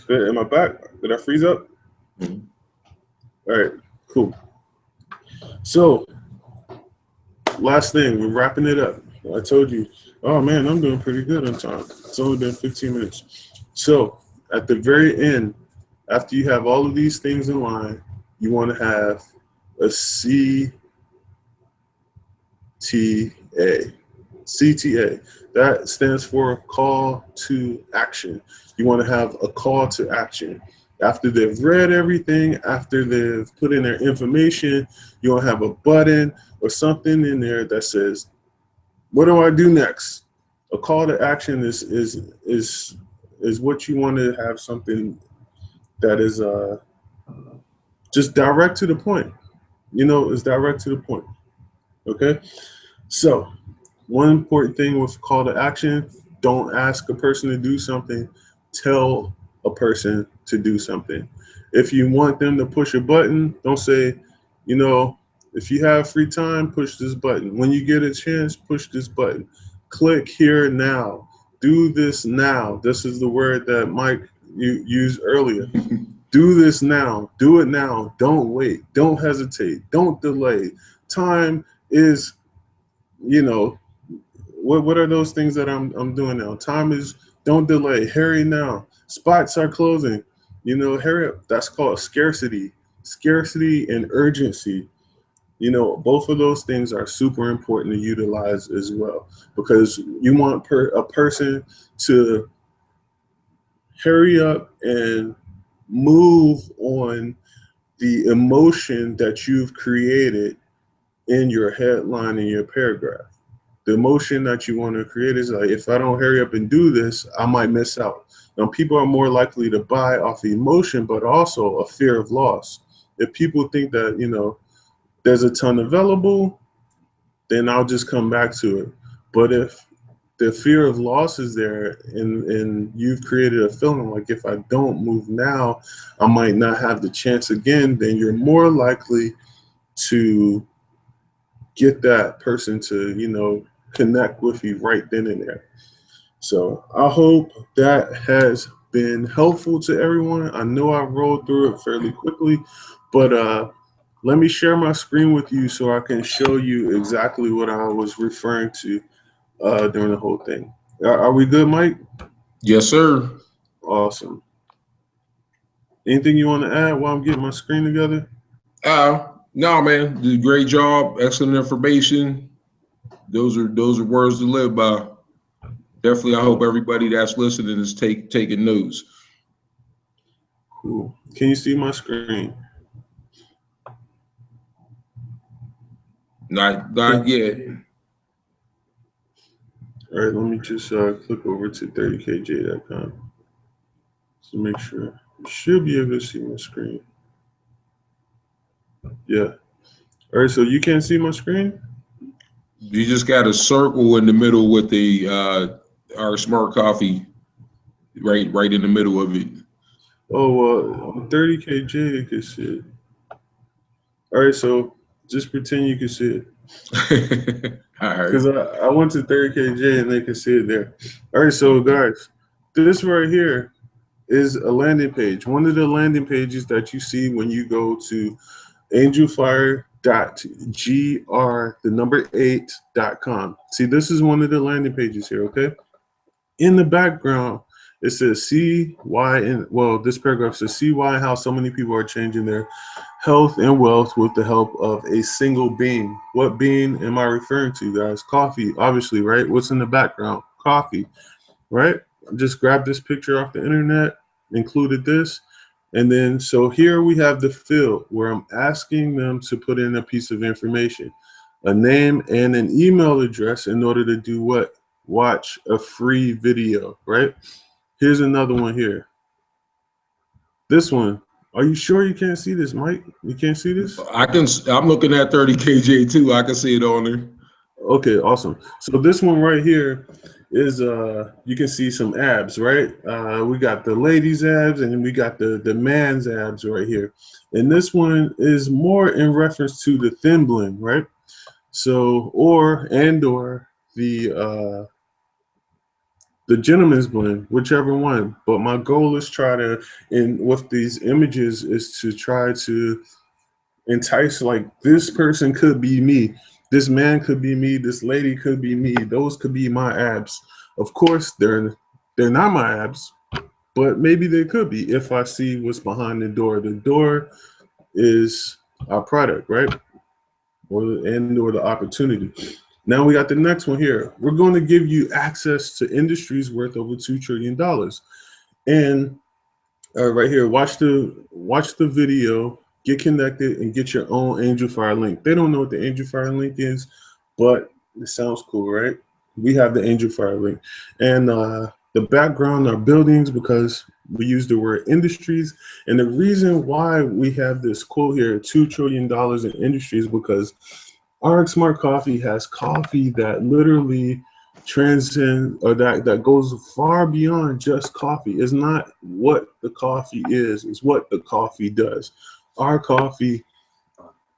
am I back? Did I freeze up? All right, cool. So last thing, we're wrapping it up. I told you, oh man, I'm doing pretty good on time. It's only been 15 minutes. So at the very end, after you have all of these things in line, you want to have a CTA. CTA. That stands for call to action. You want to have a call to action. After they've read everything, after they've put in their information, you want to have a button or something in there that says, what do I do next? A call to action is what you want to have, something that is just direct to the point. Is direct to the point. Okay? So, one important thing with call to action, don't ask a person to do something, tell a person to do something. If you want them to push a button, don't say, if you have free time, push this button. When you get a chance, push this button. Click here now. Do this now. This is the word that Mike used earlier. Do this now. Do it now. Don't wait. Don't hesitate. Don't delay. Time is, what are those things that I'm doing now? Time is, don't delay. Hurry now. Spots are closing. Hurry up. That's called scarcity. Scarcity and urgency. Both of those things are super important to utilize as well, because you want a person to hurry up and move on the emotion that you've created in your headline and your paragraph. The emotion that you want to create is like, if I don't hurry up and do this, I might miss out. Now, people are more likely to buy off the emotion, but also a fear of loss. If people think that, there's a ton available, then I'll just come back to it. But if the fear of loss is there and you've created a feeling like, if I don't move now, I might not have the chance again, then you're more likely to get that person to, connect with you right then and there. So I hope that has been helpful to everyone. I know I rolled through it fairly quickly, but let me share my screen with you so I can show you exactly what I was referring to during the whole thing. Are we good, Mike? Yes, sir. Awesome. Anything you want to add while I'm getting my screen together? No, man. Did a great job. Excellent information. Those are words to live by. Definitely, I hope everybody that's listening is taking notes. Cool. Can you see my screen? Not yet. All right, let me just click over to 30kj.com to make sure. You should be able to see my screen. Yeah. All right, so you can't see my screen? You just got a circle in the middle with the our smart coffee right in the middle of it. Oh, well, on 30kj, you can see it. All right, so just pretend you can see it. All right. Because I went to 30kj and they can see it there. All right, so guys, this right here is a landing page. One of the landing pages that you see when you go to angelfire.gr8.com. See, this is one of the landing pages here, okay? In the background, it says see why, this paragraph says see why and how so many people are changing their health and wealth with the help of a single bean. What bean am I referring to, guys? Coffee, obviously, right? What's in the background? Coffee, right? Just grabbed this picture off the internet, included this, and then so here we have the field where I'm asking them to put in a piece of information, a name and an email address in order to do what? Watch a free video, right? Here's another one here. This one. Are you sure you can't see this, Mike? You can't see this? I'm looking at 30kj too. I can see it on there. Okay, awesome. So this one right here is you can see some abs, right? We got the ladies' abs and we got the man's abs right here. And this one is more in reference to the thin blend, right? So or the gentleman's blend, whichever one. But my goal is with these images is to try to entice, like, this person could be me, this man could be me, this lady could be me, those could be my abs. Of course, they're not my abs, but maybe they could be if I see what's behind the door. The door is our product, right? Or the opportunity. Now we got the next one here. We're going to give you access to industries worth over $2 trillion. And right here, watch the video, get connected, and get your own Angel Fire link. They don't know what the Angel Fire link is, but it sounds cool, right? We have the Angel Fire link. And the background are buildings because we use the word industries. And the reason why we have this quote here, $2 trillion in industries, because RX Smart Coffee has coffee that literally transcends, or that goes far beyond just coffee. It's not what the coffee is, it's what the coffee does. Our coffee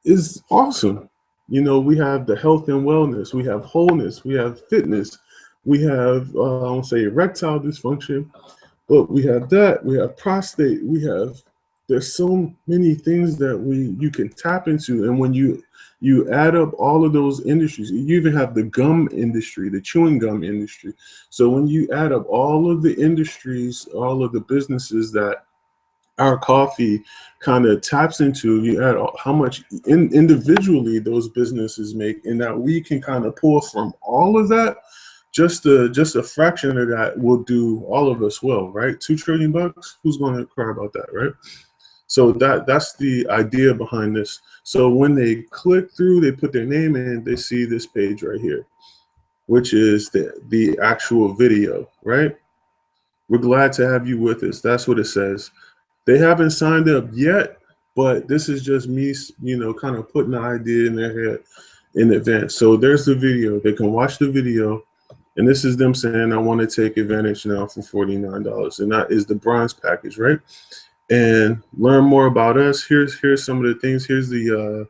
is awesome. You know, we have the health and wellness, we have wholeness, we have fitness, we have, I won't say erectile dysfunction, but we have that, we have prostate, there's so many things that you can tap into. And when you add up all of those industries, you even have the gum industry, the chewing gum industry. So when you add up all of the industries, all of the businesses that our coffee kind of taps into, you add how much individually those businesses make, and that we can kind of pull from all of that. Just a fraction of that will do all of us well, right? $2 trillion bucks. Who's going to cry about that, right? So that's the idea behind this. So when they click through, they put their name in, they see this page right here, which is the actual video, right? We're glad to have you with us. That's what it says. They haven't signed up yet, but this is just me, you know, kind of putting the idea in their head in advance. So there's the video. They can watch the video. And this is them saying, I want to take advantage now for $49. And that is the bronze package, right? And learn more about us. Here's some of the things. Here's the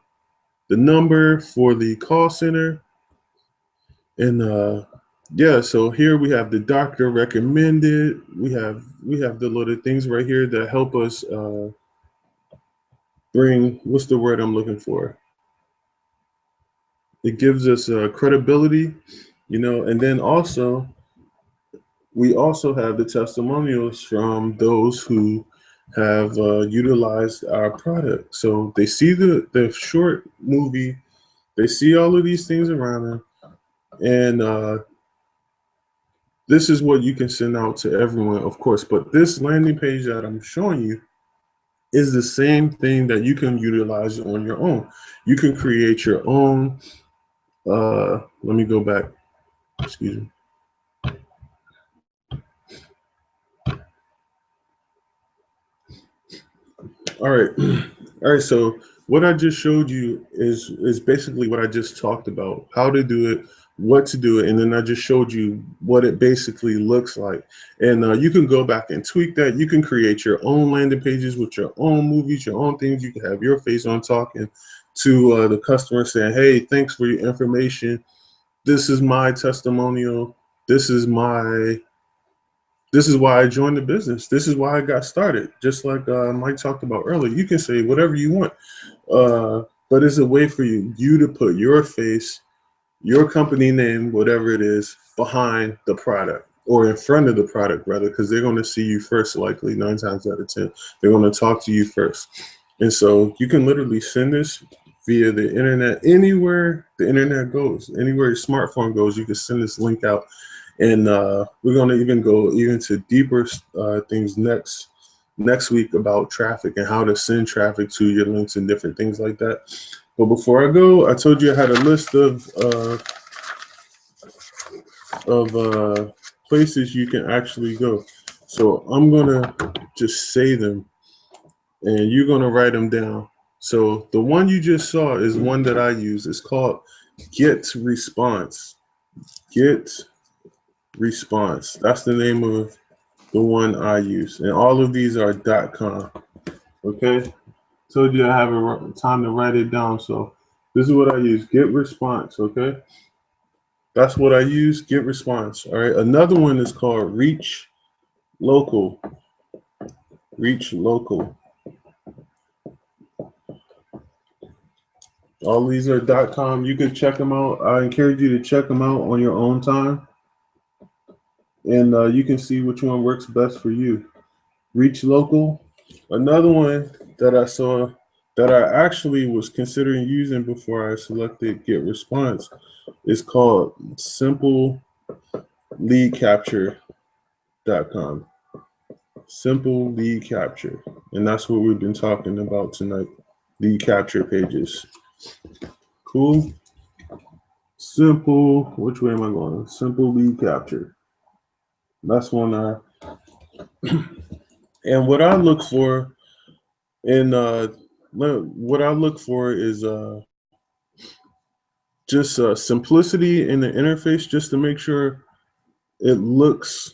number for the call center. And yeah, so here we have the doctor recommended. We have the little things right here that help us bring, what's the word I'm looking for? It gives us credibility, you know, and then also we also have the testimonials from those who have utilized our product. So they see the short movie, they see all of these things around them, and this is what you can send out to everyone, of course. But this landing page that I'm showing you is the same thing that you can utilize on your own. You can create your own. Let me go back. Excuse me. All right. So what I just showed you is basically what I just talked about: how to do it, what to do it, and then I just showed you what it basically looks like. And you can go back and tweak that. You can create your own landing pages with your own movies, your own things. You can have your face on talking to the customer, saying, "Hey, thanks for your information. This is my testimonial. This is why I joined the business. This is why I got started." Just like Mike talked about earlier, you can say whatever you want, but it's a way for you to put your face, your company name, whatever it is, behind the product, or in front of the product, rather, because they're going to see you first. Likely 9 times out of 10, they're going to talk to you first. And so you can literally send this via the internet, anywhere the internet goes, anywhere your smartphone goes. You can send this link out. And we're going to even go to deeper things next week about traffic and how to send traffic to your links and different things like that. But before I go, I told you I had a list of places you can actually go. So I'm going to just say them, and you're going to write them down. So the one you just saw is one that I use. It's called Get Response. Get Response. That's the name of the one I use. And all of these are .com. Okay? Told you I have a time to write it down. So this is what I use. Get Response. Okay? That's what I use. Get Response. All right. Another one is called Reach Local. Reach Local. All these are .com. You can check them out. I encourage you to check them out on your own time. And you can see which one works best for you. Reach Local. Another one that I saw that I actually was considering using before I selected Get Response is called SimpleLeadCapture.com. Simple Lead Capture. And that's what we've been talking about tonight. Lead capture pages. Cool. Simple. Which way am I going? Simple Lead Capture. That's one and what I look for in is just simplicity in the interface, just to make sure it looks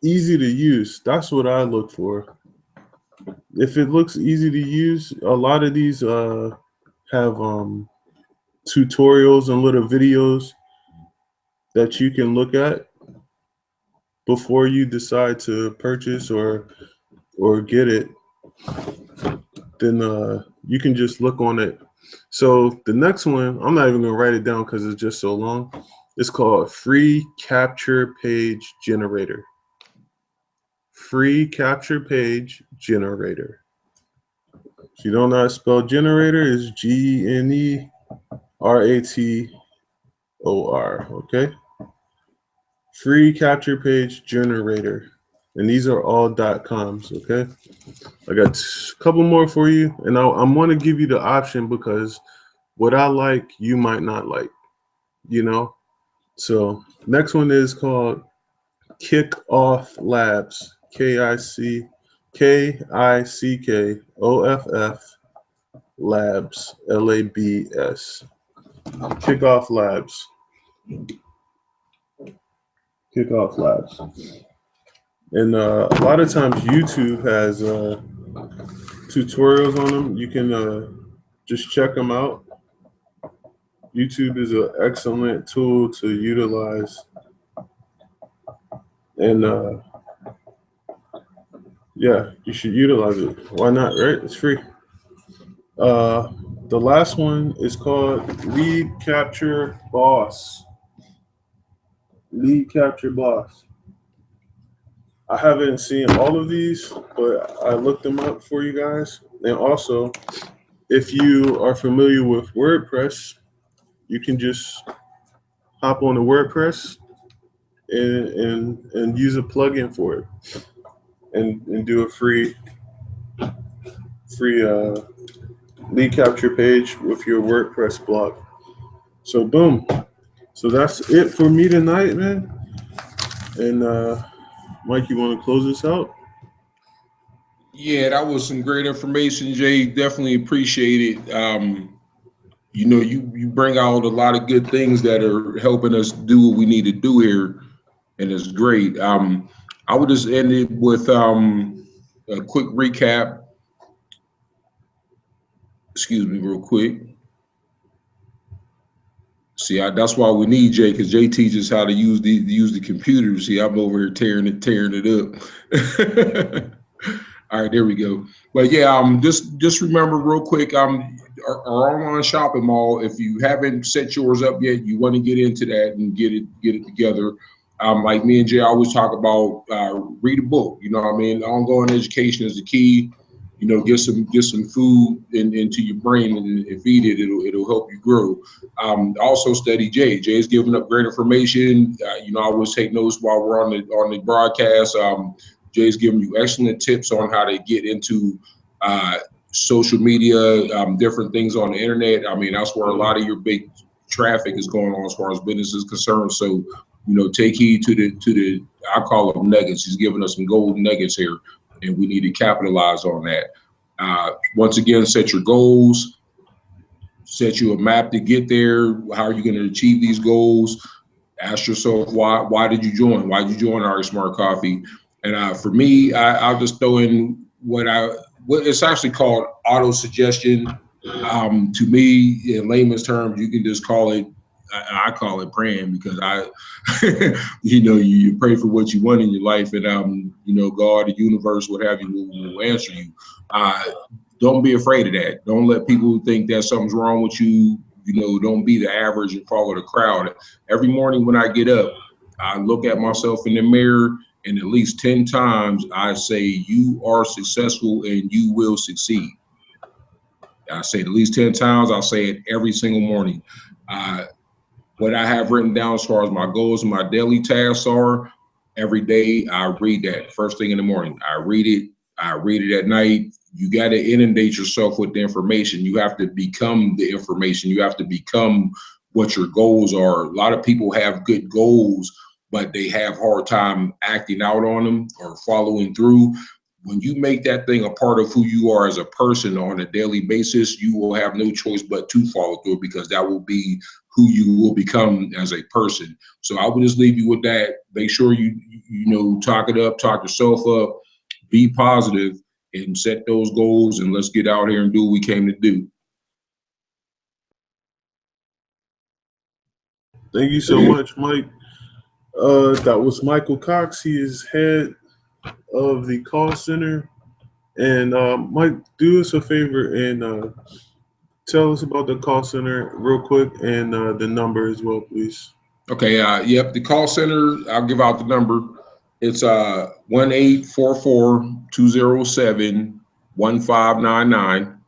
easy to use. That's what I look for. If it looks easy to use, a lot of these have tutorials and little videos that you can look at before you decide to purchase or get it. Then you can just look on it. So the next one, I'm not even gonna write it down because it's just so long. It's called Free Capture Page Generator. Free Capture Page Generator. If you don't know how to spell generator, it's GENERATOR. Okay. Free Capture Page Generator. And these are all .coms, okay? I got a couple more for you, and I'm going to give you the option because what I like, you might not like, you know? So next one is called Kickoff Labs, KICKOFF Labs, LABS. Kickoff Labs. Kickoff Labs. And a lot of times YouTube has tutorials on them. You can just check them out. YouTube is an excellent tool to utilize. And yeah, you should utilize it. Why not, right? It's free. The last one is called Lead Capture Boss. Lead Capture Boss. I haven't seen all of these, but I looked them up for you guys. And also, if you are familiar with WordPress, you can just hop on the WordPress and use a plugin for it and do a free lead capture page with your WordPress blog. So boom. So that's it for me tonight, man. And Mike, you want to close this out? Yeah, that was some great information, Jay. Definitely appreciate it. You know, you bring out a lot of good things that are helping us do what we need to do here, and it's great. I would just end it with a quick recap. Excuse me, real quick. See, that's why we need Jay, because Jay teaches how to use the computer. See, I'm over here tearing it up. All right, there we go. But yeah, just remember real quick, our online shopping mall. If you haven't set yours up yet, you want to get into that and get it together. Like me and Jay always talk about, read a book. You know what I mean? Ongoing education is the key. You know, get some food into your brain and feed it. It'll help you grow. Also study Jay. Jay's giving up great information. You know, I always take notes while we're on the broadcast. Jay's giving you excellent tips on how to get into social media, different things on the internet. I mean, that's where a lot of your big traffic is going on as far as business is concerned. So, you know, take heed to the I call them nuggets. He's giving us some gold nuggets here, and we need to capitalize on that. Once again, set your goals, set you a map to get there. How are you going to achieve these goals? Ask yourself, why did you join? Why did you join RE Smart Coffee? And for me, I'll just throw in what it's actually called auto suggestion. To me, in layman's terms, you can just call it, I call it praying, because you know, you pray for what you want in your life, and you know, God, the universe, what have you, will answer you. Don't be afraid of that. Don't let people think that something's wrong with you. You know, don't be the average and follow the crowd. Every morning when I get up, I look at myself in the mirror and at least 10 times I say you are successful and you will succeed. I say it at least 10 times. I'll say it every single morning. What I have written down as far as my goals and my daily tasks are, every day I read that first thing in the morning. I read it at night. You got to inundate yourself with the information. You have to become the information. You have to become what your goals are. A lot of people have good goals, but they have hard time acting out on them or following through. When you make that thing a part of who you are as a person on a daily basis, you will have no choice but to follow through, because that will be who you will become as a person. So I would just leave you with that. Make sure you talk it up, talk yourself up, be positive, and set those goals, and let's get out here and do what we came to do. Thank you so much, Mike. That was Michael Cox. He is head of the call center. And Mike, do us a favor and tell us about the call center real quick, and the number as well, please. Okay. Yep. The call center, I'll give out the number. It's 1-844-207-1599.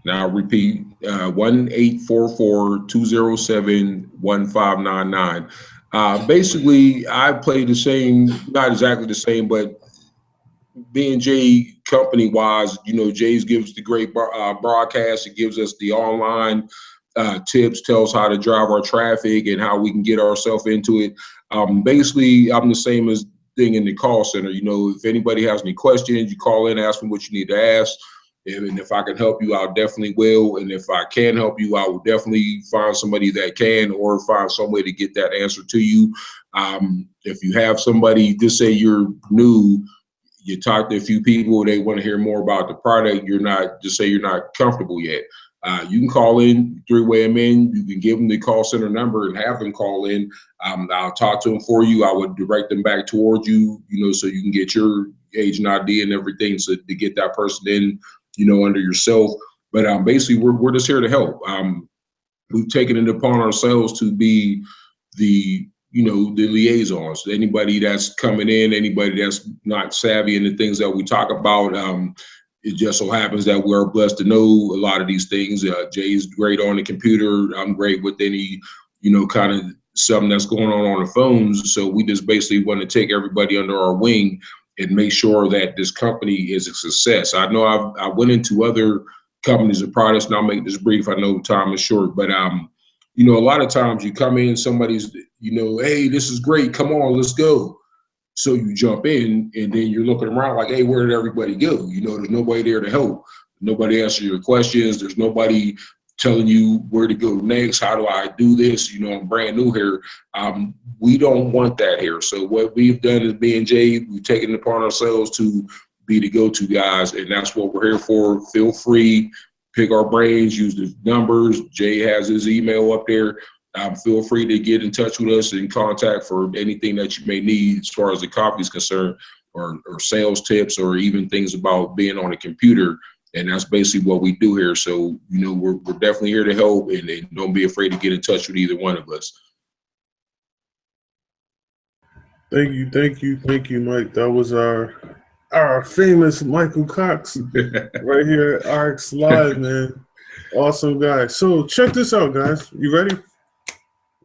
Now I'll repeat, 1-844-207-1599. Basically, I play the same, not exactly the same, but B&J company wise, Jay's gives the great broadcast. It gives us the online tips, tells how to drive our traffic and how we can get ourselves into it. Basically, I'm the same as thing in the call center. If anybody has any questions, you call in, ask them what you need to ask. And if I can help you, I definitely will. And if I can help you, I will definitely find somebody that can, or find some way to get that answer to you. If you have somebody, just say you're new, you talk to a few people, they want to hear more about the product, just say you're not comfortable yet. You can call in, three-way them in. You can give them the call center number and have them call in. I'll talk to them for you. I would direct them back towards you, so you can get your agent ID and everything, so to get that person in, under yourself. But basically, we're just here to help. We've taken it upon ourselves to be the liaisons. Anybody that's coming in, anybody that's not savvy in the things that we talk about, it just so happens that we're blessed to know a lot of these things. Jay's great on the computer. I'm great with any, kind of something that's going on the phones. So we just basically want to take everybody under our wing and make sure that this company is a success. I know I went into other companies and products, and I'll make this brief. I know time is short, but a lot of times you come in, somebody's, hey, this is great, come on, let's go. So you jump in, and then you're looking around like, hey, where did everybody go? There's nobody there to help. Nobody answer your questions. There's nobody telling you where to go next. How do I do this? I'm brand new here. We don't want that here. So what we've done as B&J, we've taken it upon ourselves to be the go-to guys, and that's what we're here for. Feel free, pick our brains, use the numbers. Jay has his email up there. Feel free to get in touch with us and contact for anything that you may need as far as the coffee is concerned, or sales tips, or even things about being on a computer. And that's basically what we do here. So, we're definitely here to help, and don't be afraid to get in touch with either one of us. Thank you, Mike. That was our famous Michael Cox right here at RX Live, man. Awesome guy. So check this out, guys. You ready?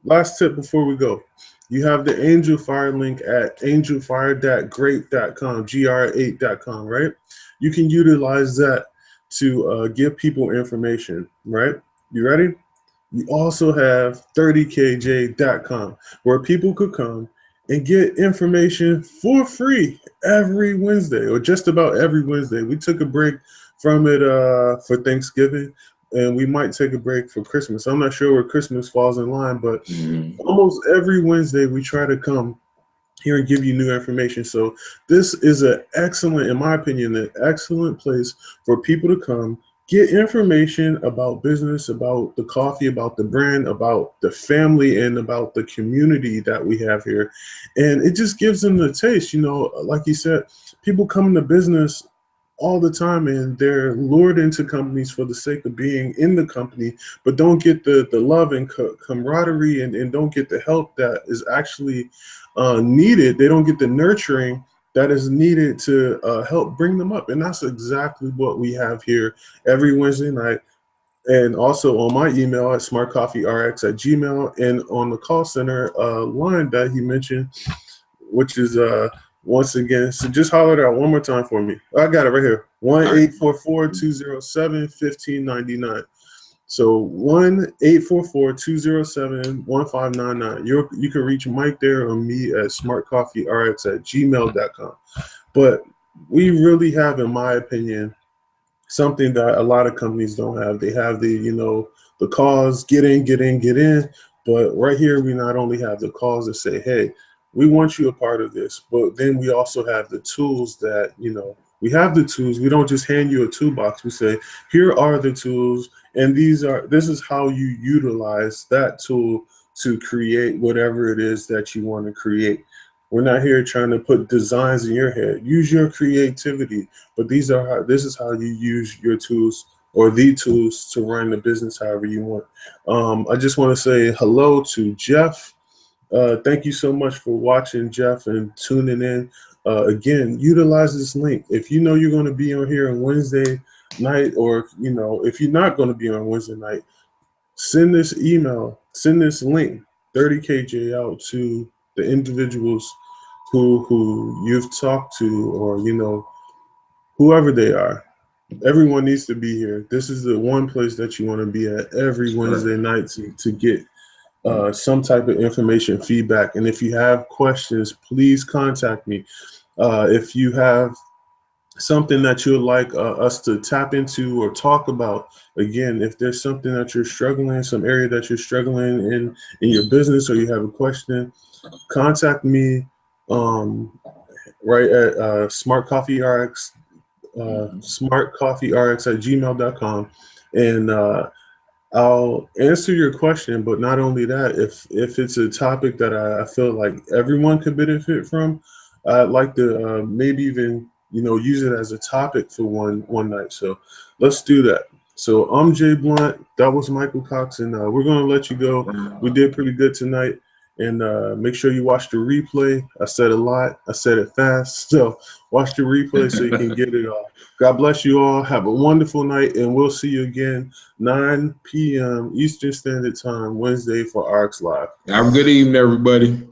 Last tip before we go. You have the Angel Fire link at angelfire.great.com, GR8.com, right? You can utilize that to give people information, right? You ready? You also have 30kj.com, where people could come and get information for free every Wednesday, or just about every Wednesday. We took a break from it for Thanksgiving, and we might take a break for Christmas. I'm not sure where Christmas falls in line, but almost every Wednesday we try to come here and give you new information. So this is an excellent, in my opinion, an excellent place for people to come, get information about business, about the coffee, about the brand, about the family, and about the community that we have here. And it just gives them the taste, like you said, people come into business all the time, and they're lured into companies for the sake of being in the company, but don't get the love and camaraderie, and don't get the help that is actually needed. They don't get the nurturing that is needed to help bring them up. And that's exactly what we have here every Wednesday night. And also on my email at smartcoffeerx@gmail, and on the call center line that he mentioned, which is once again, so just holler it out one more time for me. I got it right here. 1-844-207-1599. So 1-844-207-1599. You can reach Mike there, or me at smartcoffeerx@gmail.com. But we really have, in my opinion, something that a lot of companies don't have. They have the calls, get in. But right here, we not only have the calls that say, hey, we want you a part of this, but then we also have the tools that, we have the tools. We don't just hand you a toolbox. We say, here are the tools, and this is how you utilize that tool to create whatever it is that you want to create. We're not here trying to put designs in your head. Use your creativity, but this is how you use your tools, or the tools, to run the business however you want. I just want to say hello to Jeff. Thank you so much for watching, Jeff, and tuning in. Again, utilize this link. If you know you're going to be on here on Wednesday night, or if you're not going to be on Wednesday night, send this link, 30KJ, out to the individuals who you've talked to, or whoever they are. Everyone needs to be here. This is the one place that you want to be at every Wednesday night to get some type of information, feedback. And if you have questions, please contact me. If you have something that you would like us to tap into or talk about, again, if there's something that you're struggling, some area that you're struggling in your business, or you have a question, contact me right at smartcoffeerx, smartcoffeerx@gmail.com, and I'll answer your question. But not only that, if it's a topic that I feel like everyone could benefit from, I'd like to maybe even use it as a topic for one night. So let's do that. So I'm Jay Blunt. That was Michael Cox, and we're gonna let you go. We did pretty good tonight, and make sure you watch the replay. I said a lot. I said it fast. So watch the replay so you can get it all. God bless you all. Have a wonderful night, and we'll see you again 9 p.m. Eastern Standard Time Wednesday for RX Live. Have a good evening, everybody.